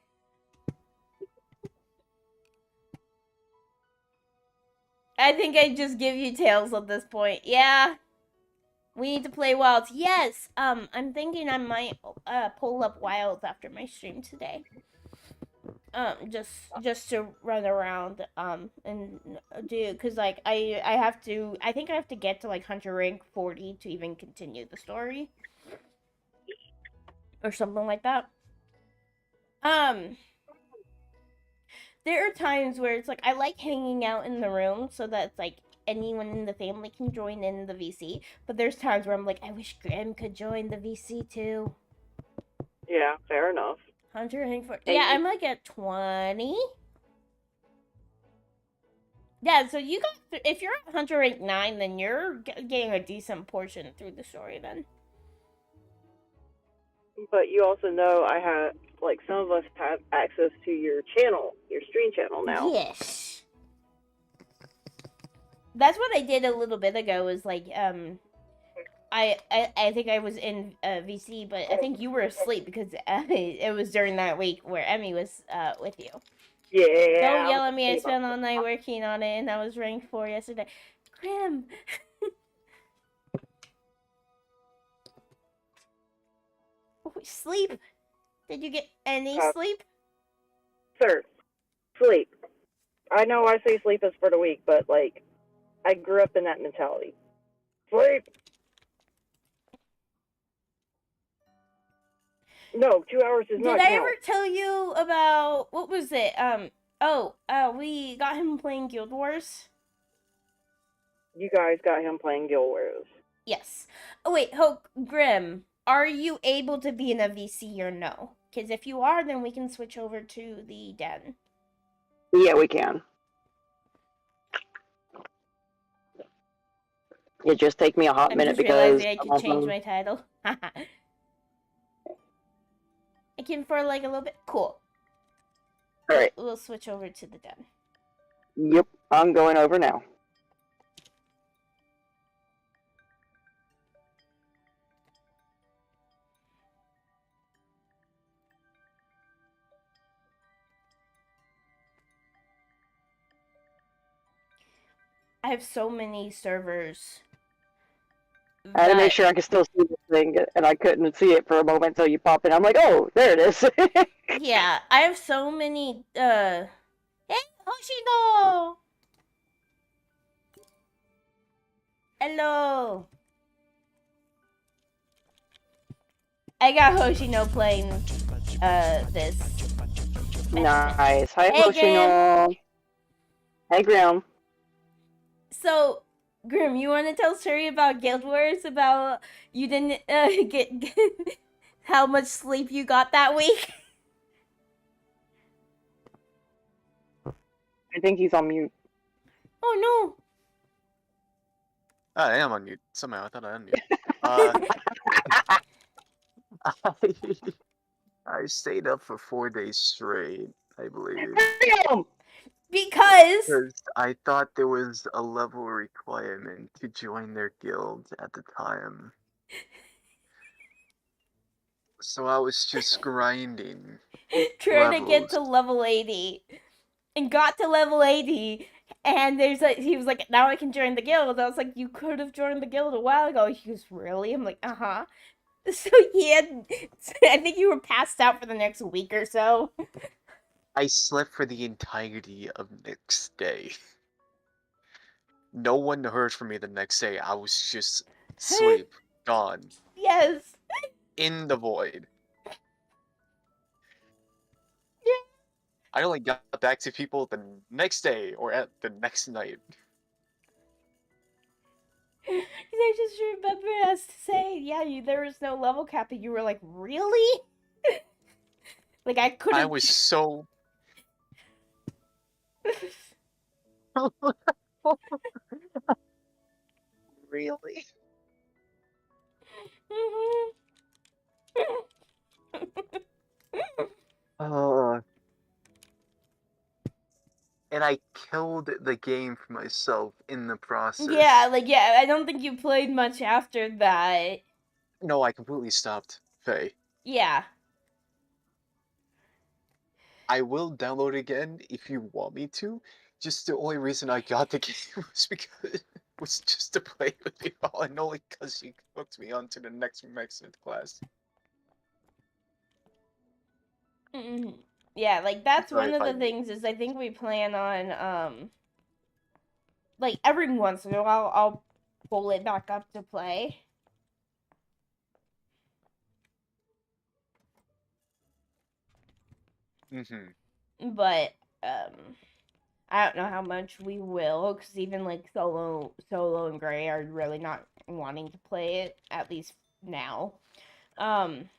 I think I just give you tails at this point. Yeah. We need to play wilds. Yes. I'm thinking I might pull up wilds after my stream today. Just to run around and do, cuz like I have to, I think I have to get to like hunter rank 40 to even continue the story or something like that. Um there are times where it's like I like hanging out in the room so that it's like anyone in the family can join in the VC, but there's times where I'm like I wish Graham could join the VC too. Yeah, fair enough. Hunter rank 40. Yeah, I'm like at 20. Yeah, so you got, if you're at Hunter rank 9, then you're getting a decent portion through the story then. But you also know I have, like, some of us have access to your channel, your stream channel now. Yes. That's what I did a little bit ago, was like, I think I was in VC, but I think you were asleep because it was during that week where Emmy was with you. Yeah. Don't yell at me, I spent all night working on it and I was ranked 4 yesterday. Grim. Sleep? Did you get any sleep? Sir, sleep. I know I say sleep is for the weak, but, like, I grew up in that mentality. Sleep! No, 2 hours is not Did I count. ever tell you about, what was it? We got him playing Guild Wars. You guys got him playing Guild Wars. Yes. Oh wait, Grim, are you able to be in a VC or no? Because if you are, then we can switch over to the den. Yeah, we can. It just take me a hot minute just because realizing I can change my title. I can for like a little bit. Cool. All right. We'll switch over to the den. Yep, I'm going over now. I have so many servers. I had to make sure I could still see this thing, and I couldn't see it for a moment, so you pop in. I'm like, oh, there it is. Yeah, I have so many, Hey, Hoshino! Hello! I got Hoshino playing, this. Nice. Hi, Hey, Hoshino. Hey, Grim. So, Grim, you want to tell Suri about Guild Wars? About you didn't get how much sleep you got that week? I think he's on mute. Oh I am on mute. Somehow I thought I unmuted. I stayed up for 4 days straight, I believe. no! Because I thought there was a level requirement to join their guild at the time. So I was just grinding. trying to get to level 80. And got to level 80. And he was like, now I can join the guild. I was like, you could have joined the guild a while ago. He goes, really? I'm like, uh-huh. So I think you were passed out for the next week or so. I slept for the entirety of next day. No one heard from me the next day. I was just sleep, gone. Yes. In the void. I only got back to people the next day or at the next night. I just remember us saying, yeah, there was no level cap, and you were like, really? Like, I I couldn't. was so really. Uh, and I killed the game for myself in the Yeah, process. like, yeah, I don't think you played much after that. No, I completely stopped. Faye. Yeah. I will download it again if you want me to. Just the only reason I got the game was just to play with you all, and only because you hooked me on to the next Mexican class. Mm-hmm. Yeah, like, that's Sorry one if of I the made. things is I think we plan on, like, every once in a while, I'll pull it back up to play. But, I don't know how much we will, because even, like, Solo and Gray are really not wanting to play it, at least now. Um,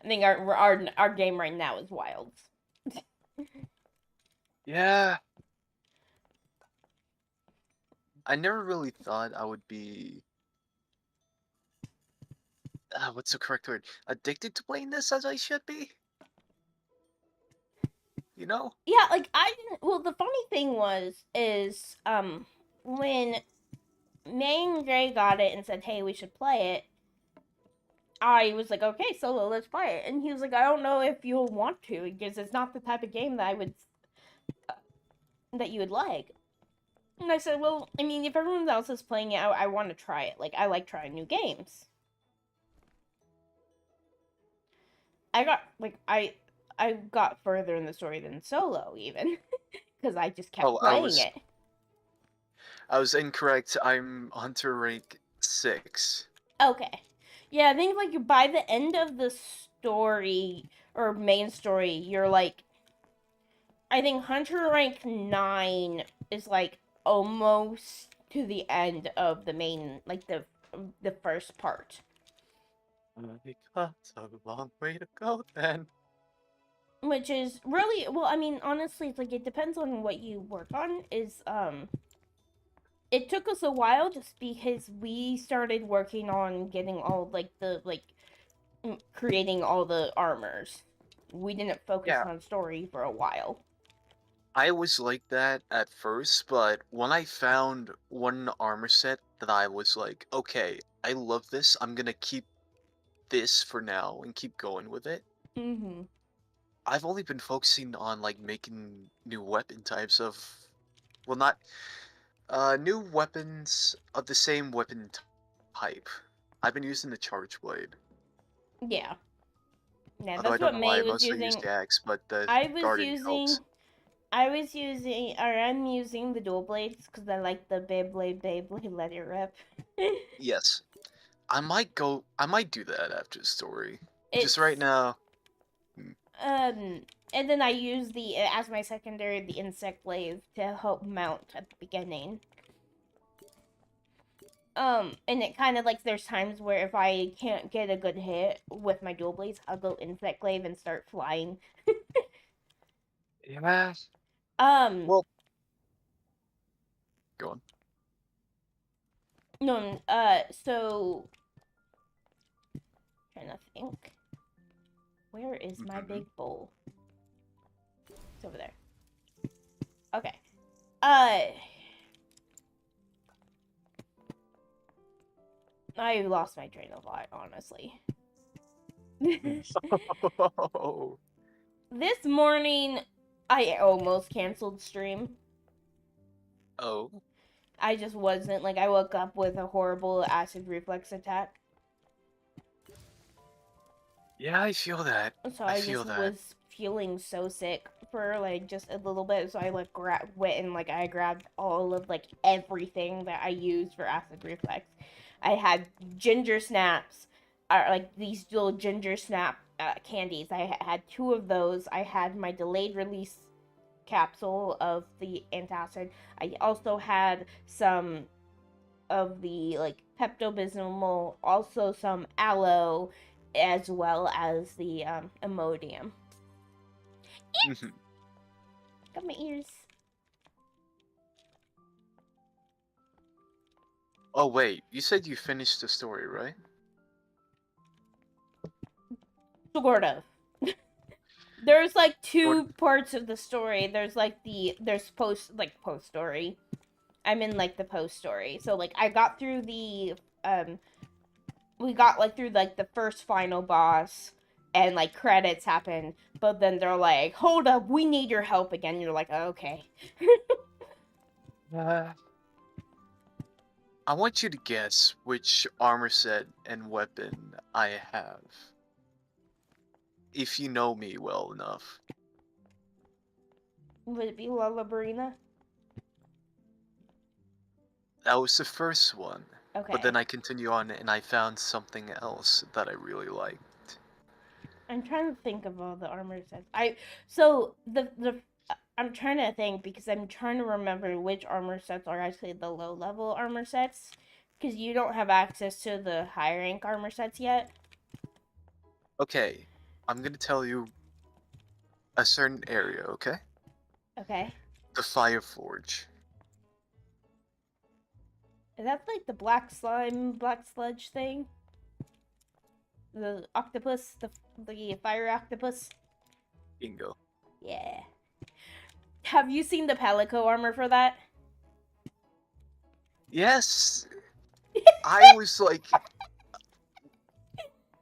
I think our game right now is Wilds. Yeah, I never really thought I would be. What's the correct word? Addicted to playing this as I should be. You know? Yeah, like, I didn't. Well, the funny thing is when May and Gray got it and said, "Hey, we should play it," I was like, "Okay, Solo, let's play it." And he was like, "I don't know if you'll want to, because it's not the type of game that that you would like." And I said, "Well, I mean, if everyone else is playing it, I want to try it. Like, I like trying new games." I got like I got further in the story than Solo even because I just kept Oh, playing it. I was incorrect. I'm Hunter rank 6. Okay. Yeah, I think like by the end of the story or main story, you're like I think Hunter rank 9 is like almost to the end of the main like the first part. Got a long way to go then. Which is really well, I mean, honestly, it's like it depends on what you work on is it took us a while just because we started working on getting all like the like creating all the armors. We didn't focus Yeah, on story for a while. I was like that at first, but when I found one armor set that I was like, okay, I love this. I'm gonna keep this for now and keep going with it. Mm-hmm. I've only been focusing on like making new weapon types of, well, not new weapons of the same weapon type. I've been using the charge blade. Yeah. Yeah, Although I that's don't what know why May I was mostly use using. the axe, but the I was guarding using helps. or I'm using the dual blades because I like the Beyblade, let it rip. Yes. I might do that after the story. Just right It's now. mm, and then I use the as my secondary the insect glaive to help mount at the beginning. And it kind of like there's times where if I can't get a good hit with my dual blades, I'll go insect glaive and start flying. Yeah. Um, Well, go on. no, so trying to think, where is my hmm big bowl? It's over there. Okay. Uh, I lost my train of thought, honestly. Oh. This morning, I almost canceled stream. Oh. I just wasn't like I woke up with a horrible acid reflux attack. Yeah, I feel that. So I I feel just that. was feeling so sick for like just a little bit. So I like went and like I grabbed all of like everything that I used for acid reflux. I had ginger snaps, or like these little ginger snap candies. I had two of those. I had my delayed release capsule of the antacid. I also had some of the like Pepto Bismol, also some aloe, as well as the Imodium. Mhm. Got my ears. Oh wait, you said you finished the story, right? Sort of. There's like Or two parts of the story. There's post story. I'm in like the post story. So like I got through the we got like through like the first final boss and like credits happen, but then they're like, "Hold up, we need your help again." You're like, oh, "Okay." I want you to guess which armor set and weapon I have. If you know me well enough. Would it be Lullabarina? That was the first one. But Okay. then I continue on and I found something else that I really liked. I'm trying to think of all the armor sets. So the I'm trying to think because I'm trying to remember which armor sets are actually the low level armor sets because you don't have access to the high rank armor sets yet. Okay, I'm gonna tell you a certain area, okay? Okay. The Fire Forge. Is that like the black slime, black sludge thing? The octopus, the fire octopus? Bingo. Yeah. Have you seen the Palico armor for that? Yes! I was like,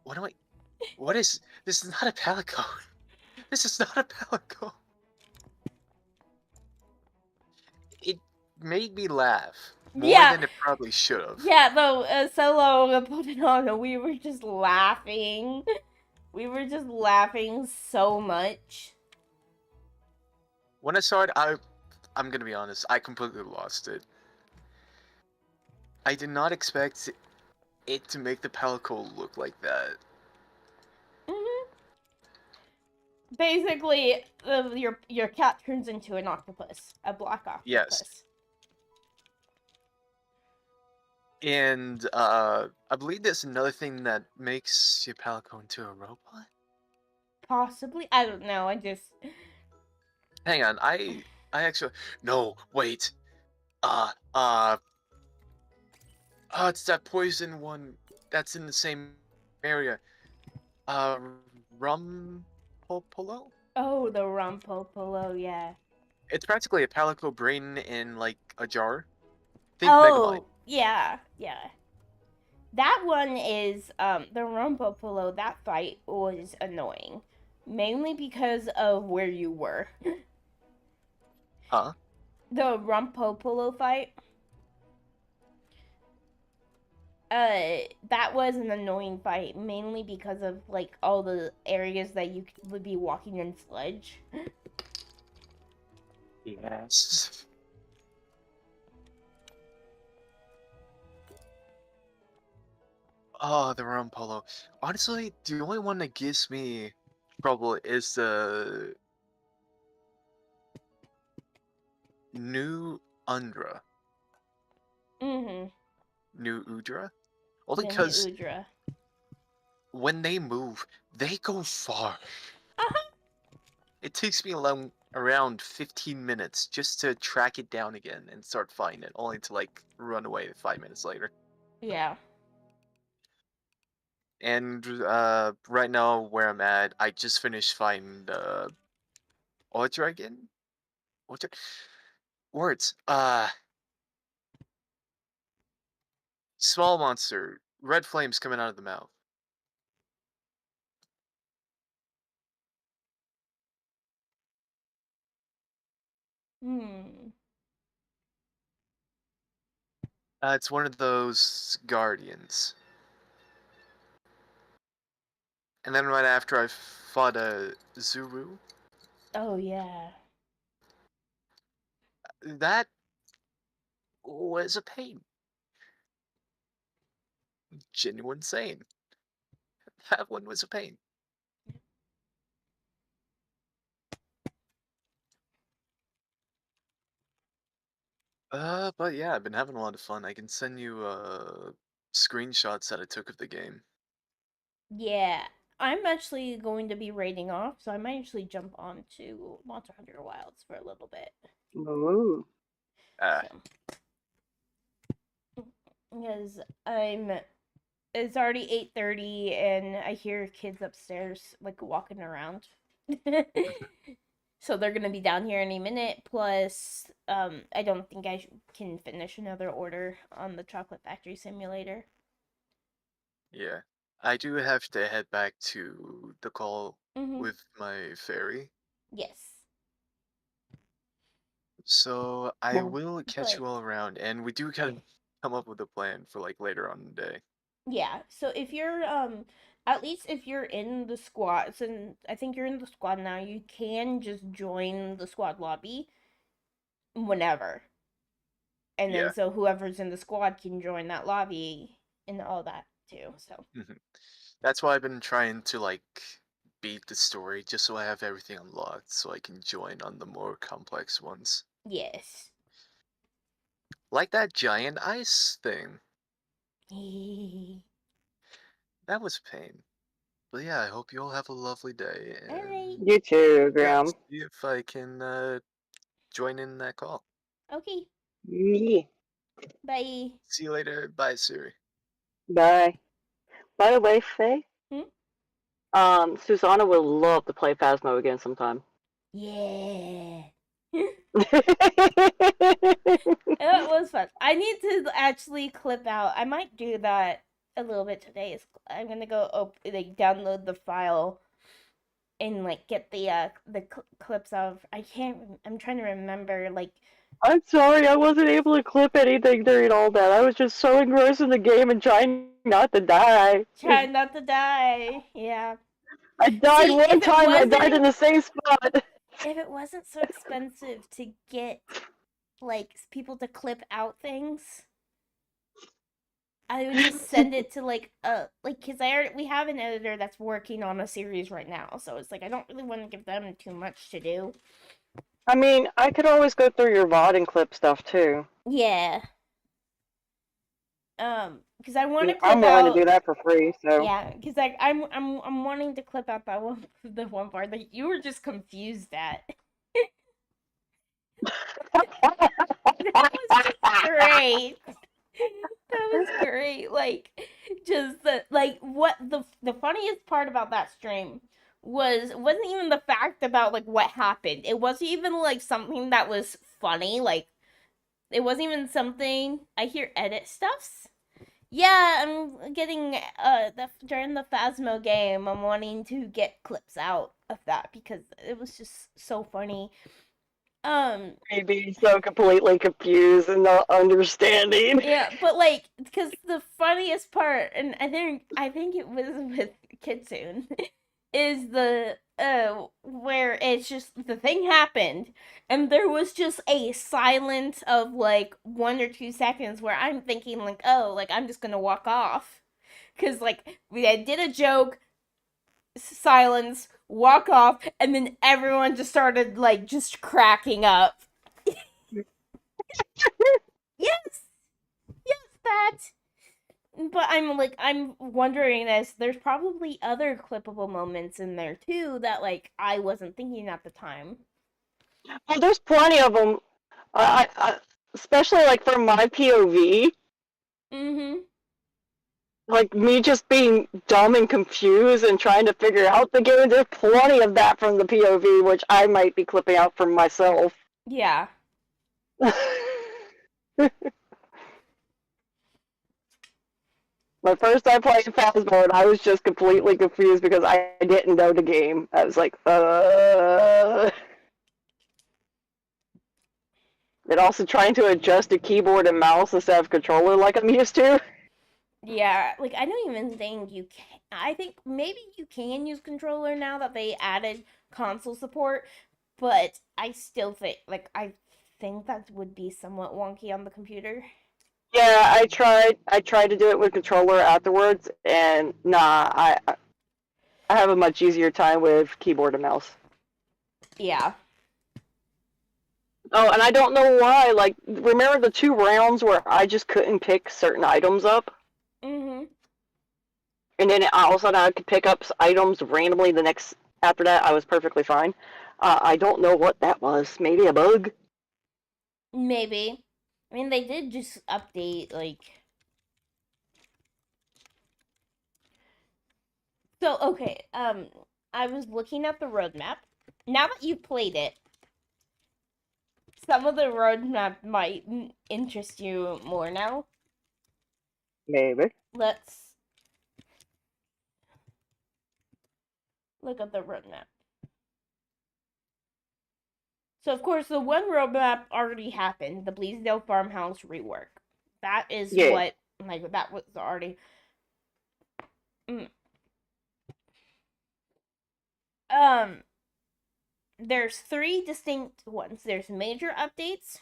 what am I. What is. This is not a Palico. This is not a Palico. It made me laugh more Yeah. than it probably should have. Yeah, though, Solo put it on, we were just laughing. We were just laughing so much. When I saw it, I'm gonna be honest, I completely lost it. I did not expect it to make the Palico look like that. Hmm. Basically, your cat turns into an octopus, a black Yes. octopus. And I believe there's another thing that makes your Palico into a robot. Possibly, I don't know. I just Hang on, I actually no wait. Uh uh it's that poison one that's in the same area. Uh, Rumpopolo? oh the Rumpopolo, yeah. It's practically a Palico brain in like a jar. Think Megamind. Oh yeah, yeah. That one is the Rumpopolo. That fight was annoying, mainly because of where you were. Huh? The Rumpopolo fight. That was an annoying fight, mainly because of like all the areas that you would be walking in sludge. Yes. Oh, the Rumpolo. Honestly, the only one that gives me trouble is the new Undra. Mm-hmm. New Udra? Only The new because Udra. when they move, they go far. Uh-huh. It takes me around 15 minutes just to track it down again and start fighting it, only to like run away 5 minutes later. Yeah. And right now where I'm at, I just finished fighting the Dragon. Ultra words. Small monster, red flames coming out of the mouth. Hmm. It's one of those guardians. And then right after I fought a Zuru. Oh yeah. That was a pain. Genuine insane. That one was a pain. But yeah, I've been having a lot of fun. I can send you screenshots that I took of the game. Yeah, I'm actually going to be raiding off, so I might actually jump on to Monster Hunter Wilds for a little bit. Ooh. Ah, So, because I'm it's already 8:30 and I hear kids upstairs like walking around. So they're gonna be down here any minute. Plus, I don't think can finish another order on the Chocolate Factory Simulator. yeah. I do have to head back to the call Mm-hmm. with my fairy. Yes, So I Well, will catch but you all around, and we do kind of come up with a plan for like later on in the day. yeah. So if you're at least if you're in the squads, and I think you're in the squad now, you can just join the squad lobby whenever, and then Yeah. so whoever's in the squad can join that lobby and all that too. So Mhm. That's why I've been trying to like beat the story just so I have everything unlocked so I can join on the more complex ones. yes. Like that giant ice thing. All That was pain. But yeah, I hope you all have a lovely day, right. and you too, yeah, I'll Graham. see if I can join in that call. Okay. Yeah. Bye. See you later. Bye, Siri. Bye. By the way, Faye, Hmm? Susanna would love to play Phasmo again sometime. Yeah. It was fun. I need to actually clip out. I might do that a little bit today. I'm gonna go like download the file and like get the clips of. I can't. I'm trying to remember like I'm sorry, I wasn't able to clip anything during all that. I was just so engrossed in the game and trying not to die. trying not to die. Yeah. I died See, one time, I died in the same spot. if it wasn't so expensive to get like people to clip out things, I would just send it to like because we have an editor that's working on a series right now, so it's like I don't really want to give them too much to do. I mean, I could always go through your VOD and clip stuff too. Yeah, because I want to I'm clip willing to out. do that for free, so. Yeah, because like I'm wanting to clip out that one the one part that you were just confused at. That was just great. That was great. Like, just like what the funniest part about that stream wasn't even the fact about like what happened. It wasn't even like something that was funny. Like, it wasn't even something I hear edit stuffs. Yeah, I'm getting during the Phasmo game. I'm wanting to get clips out of that because it was just so funny. Um, Me being so completely confused and not understanding. Yeah, but like, because the funniest part, and I think it was with Kitsune, is the where it's just the thing happened, and there was just a silence of like 1 or 2 seconds where I'm thinking like, oh, like I'm just gonna walk off, because like I did a joke, silence, walk off, and then everyone just started like just cracking up. Yes, yes, that. But I'm wondering as there's probably other clippable moments in there too that like I wasn't thinking at the time. Well, there's plenty of them. Especially like from my POV, Mm-hmm. like me just being dumb and confused and trying to figure out the game. There's plenty of that from the POV, which I might be clipping out for myself. Yeah. My first time playing Phasmo, and I was just completely confused because I didn't know the game. I was like, And also trying to adjust a keyboard and mouse instead of controller like I'm used to. Yeah. Like I don't even think you can. I think maybe you can use controller now that they added console support, but I still think I think that would be somewhat wonky on the computer. Yeah, I tried. I tried to do it with controller afterwards, and nah, I have a much easier time with keyboard and mouse. Yeah. Oh, and I don't know why. Like, remember the 2 rounds where I just couldn't pick certain items up? Mm-hmm. And then all of a sudden I could pick up items randomly the next after that. I was perfectly fine. I don't know what that was. Maybe a bug? Maybe. I mean, they did just update, like. So, okay, I was looking at the roadmap. Now that you've played it, some of the roadmap might interest you more now. Maybe. Let's look at the roadmap. So, of course, the one roadmap already happened, the Bleasdale Farmhouse rework. That is Yeah. what, like, that was already. Mm. Um, there's 3 distinct ones. There's major updates,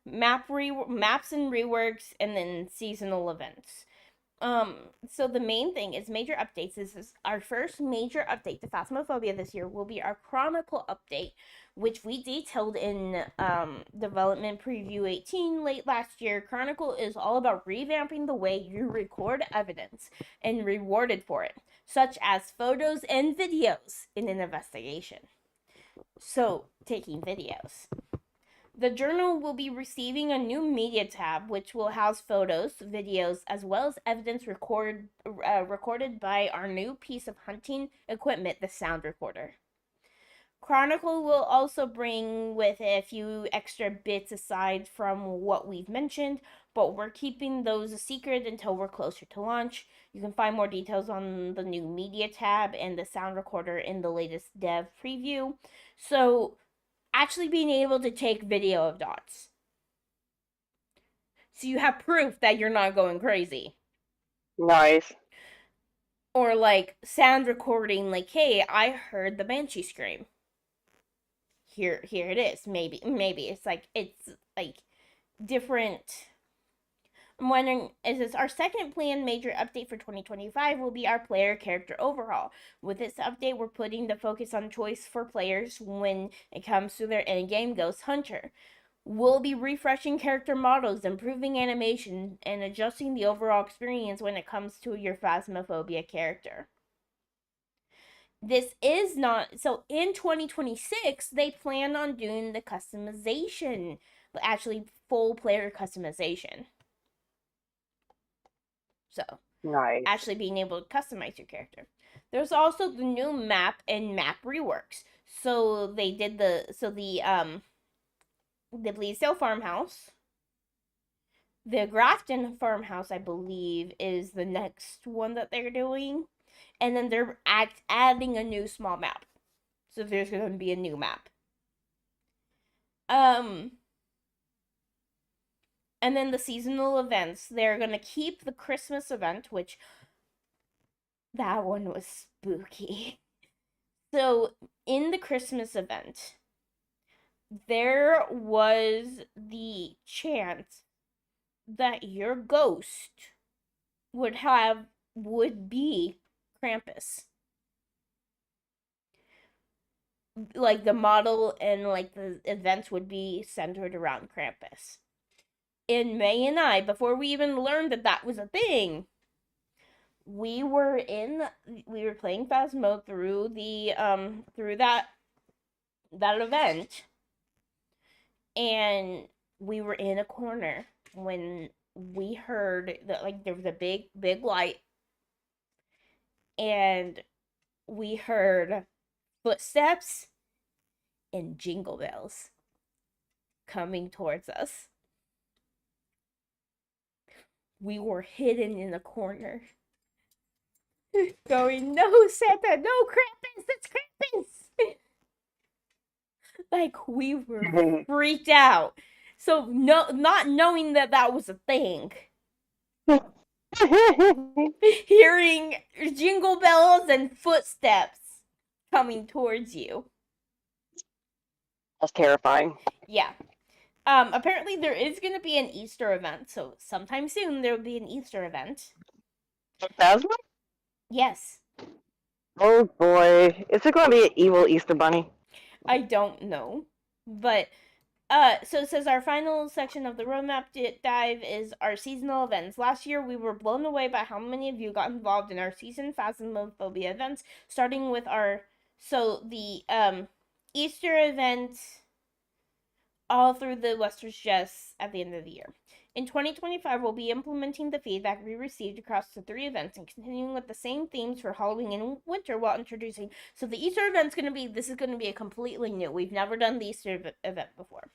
maps and reworks, and then seasonal events. So the main thing is major updates. This is our first major update to Phasmophobia this year will be our Chronicle update, which we detailed in Development Preview 18 late last year. Chronicle is all about revamping the way you record evidence and rewarded for it, such as photos and videos in an investigation. So, taking videos. The journal will be receiving a new media tab, which will house photos, videos, as well as evidence recorded by our new piece of hunting equipment, the sound recorder. Chronicle will also bring with it a few extra bits aside from what we've mentioned, but we're keeping those a secret until we're closer to launch. You can find more details on the new media tab and the sound recorder in the latest dev preview. So, actually being able to take video of dots. So you have proof that you're not going crazy. Nice. Or like sound recording, like, hey, I heard the banshee scream. Here it is. Maybe it's like different. I'm wondering, is this our second planned major update for 2025 will be our player character overhaul. With this update, we're putting the focus on choice for players when it comes to their endgame Ghost Hunter. We'll be refreshing character models, improving animation, and adjusting the overall experience when it comes to your Phasmophobia character. This is not so in 2026 they plan on doing the customization, actually full player customization. So, Nice. actually being able to customize your character. There's also the new map and map reworks. So they did the Bleasdale Farmhouse. The Grafton Farmhouse, I believe, is the next one that they're doing. And then they're adding a new small map. So there's going to be a new map. And then the seasonal events. They're going to keep the Christmas event, which that one was spooky. So in the Christmas event, there was the chance that your ghost would be Krampus. Like the model and like the events would be centered around Krampus. In May and I, before we even learned that that was a thing, we were playing Phasmo through that event, and we were in a corner when we heard that, like, there was a big light, and we heard footsteps and jingle bells coming towards us. We were hidden in a corner, going, "No, Santa, no, Krampus, it's Krampus!" Like, we were freaked out. So, no, not knowing that that was a thing, hearing jingle bells and footsteps coming towards you. That's terrifying. Yeah. Apparently there is going to be an Easter event, so sometime soon there will be an Easter event. Phasma? Yes. Oh boy. Is it going to be an evil Easter bunny? I don't know, but So it says our final section of the roadmap dive is our seasonal events. Last year, we were blown away by how many of you got involved in our season Phasmophobia events, starting with the Easter event all through the Wester's Jess at the end of the year. In 2025, we'll be implementing the feedback we received across the 3 events and continuing with the same themes for Halloween and winter while introducing. So the Easter event's this is gonna be a completely new. We've never done the Easter event before.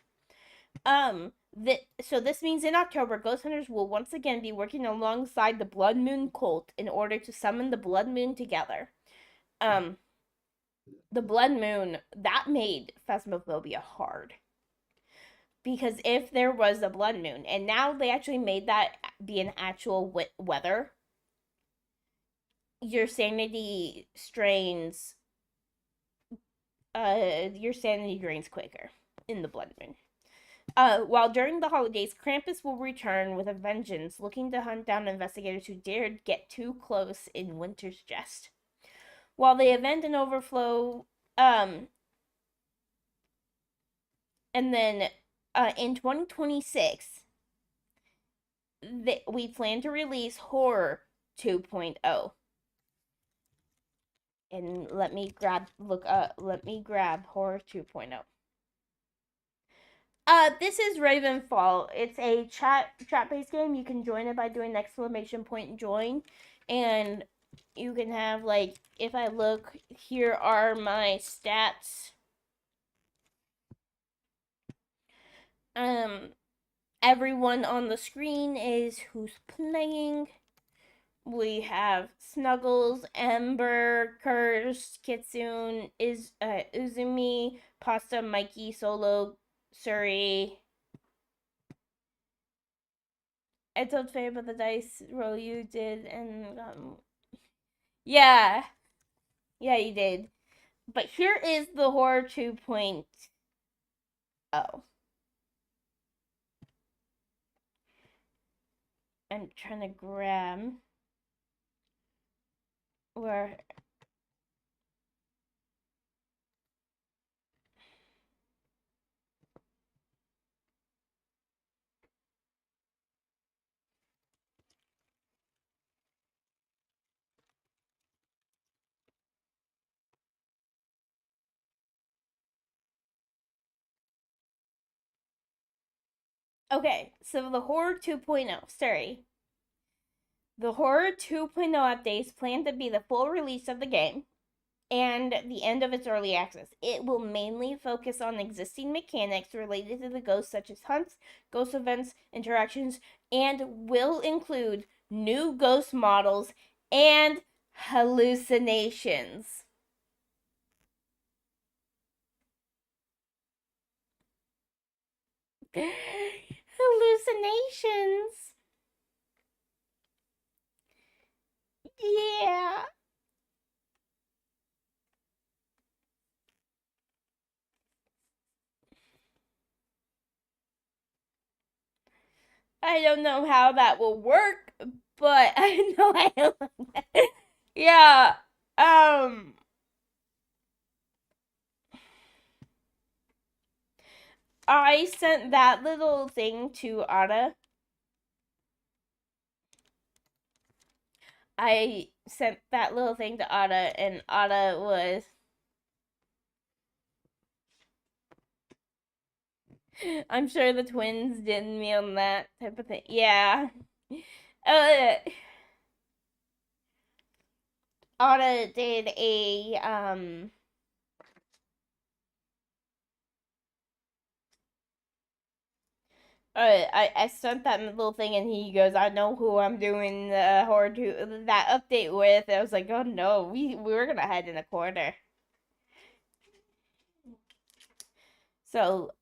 So this means in October, Ghost Hunters will once again be working alongside the Blood Moon cult in order to summon the Blood Moon together. The Blood Moon that made Phasmophobia hard. Because if there was a blood moon, and now they actually made that be an actual weather, your sanity strains, your sanity drains quicker in the blood moon. While during the holidays, Krampus will return with a vengeance, looking to hunt down investigators who dared get too close in Winter's Jest. While the event and overflow, and then in 2026, we plan to release Horror 2.0. And let me grab Horror 2.0. This is Ravenfall. It's a chat-based game. You can join it by doing !join. And you can have, like, if I look, here are my stats. Everyone on the screen is who's playing. We have Snuggles, Ember, Curse, Kitsune, Uzumi, Pasta, Mikey, Solo, Suri. I told Faye about the dice roll you did, and yeah, you did. But here is the Horror 2.0. I'm trying to grab where. Okay, so the Horror 2.0, sorry. The Horror 2.0 updates plan to be the full release of the game and the end of its early access. It will mainly focus on existing mechanics related to the ghosts, such as hunts, ghost events, interactions, and will include new ghost models and hallucinations. Hallucinations. Yeah. I don't know how that will work, but I know I like that. Yeah. I sent that little thing to Ada. I sent that little thing to Ada, and Ada was. I'm sure the twins didn't mean that type of thing. Yeah. Ada did a I sent that little thing and he goes, I know who I'm doing the horror to that update with. I was like, oh no, we were gonna head in a corner. So,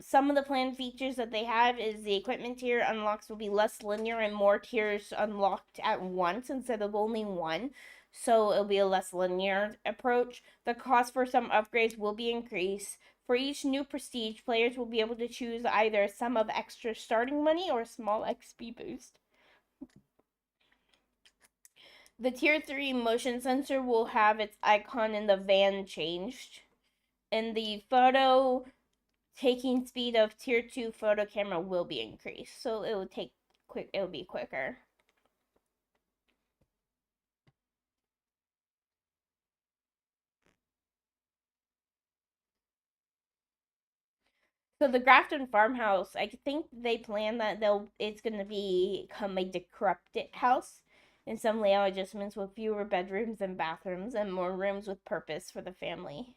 some of the planned features that they have is the equipment tier unlocks will be less linear and more tiers unlocked at once instead of only one. So it'll be a less linear approach. The cost for some upgrades will be increased. For each new prestige, players will be able to choose either a sum of extra starting money or a small XP boost. The tier 3 motion sensor will have its icon in the van changed. And the photo taking speed of tier 2 photo camera will be increased, so it will take quick. It will be quicker. So the Grafton farmhouse, I think they plan that it's gonna become a decrepit house, and some layout adjustments with fewer bedrooms and bathrooms and more rooms with purpose for the family.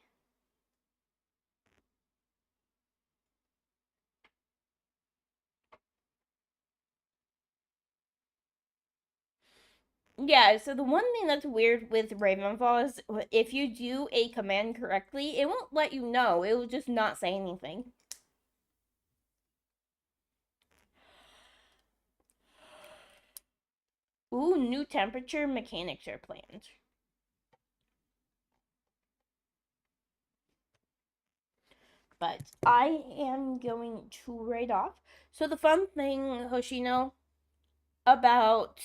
Yeah, so the one thing that's weird with Ravenfall is if you do a command correctly, it won't let you know. It will just not say anything. Ooh, new temperature mechanics are planned. But I am going to write off. So the fun thing, Hoshino, about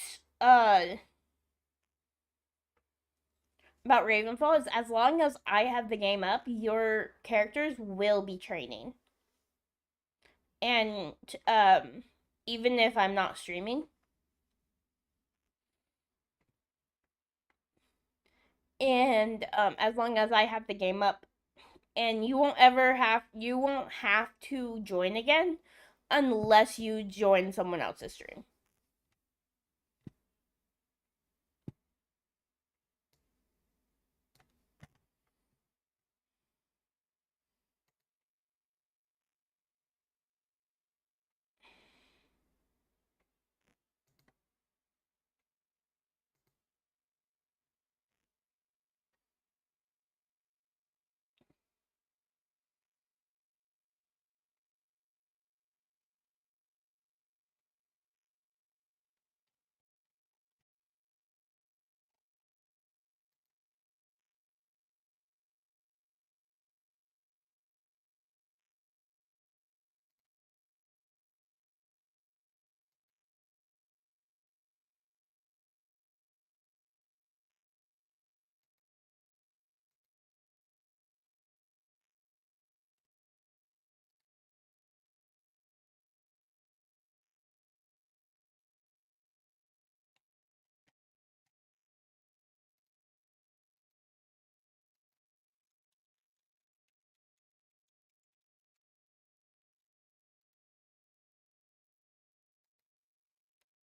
about Ravenfall is as long as I have the game up, your characters will be training. And even if I'm not streaming. And as long as I have the game up, and you won't have to join again unless you join someone else's stream.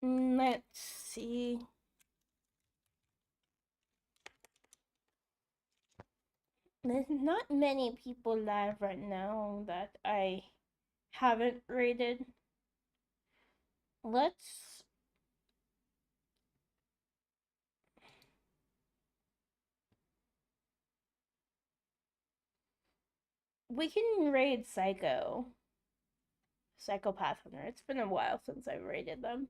Let's see. There's not many people live right now that I haven't rated. Let's. We can raid Psychopath Hunter. It's been a while since I've rated them.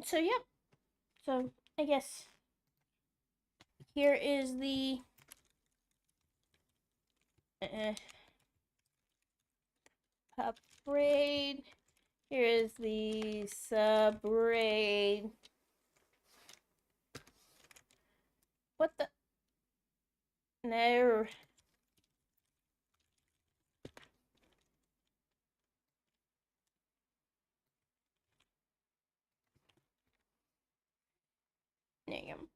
So, yeah. So, I guess here is the pup raid. Here is the sub raid. What the? No. Damn.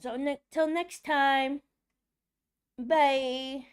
So, till next time. Bye.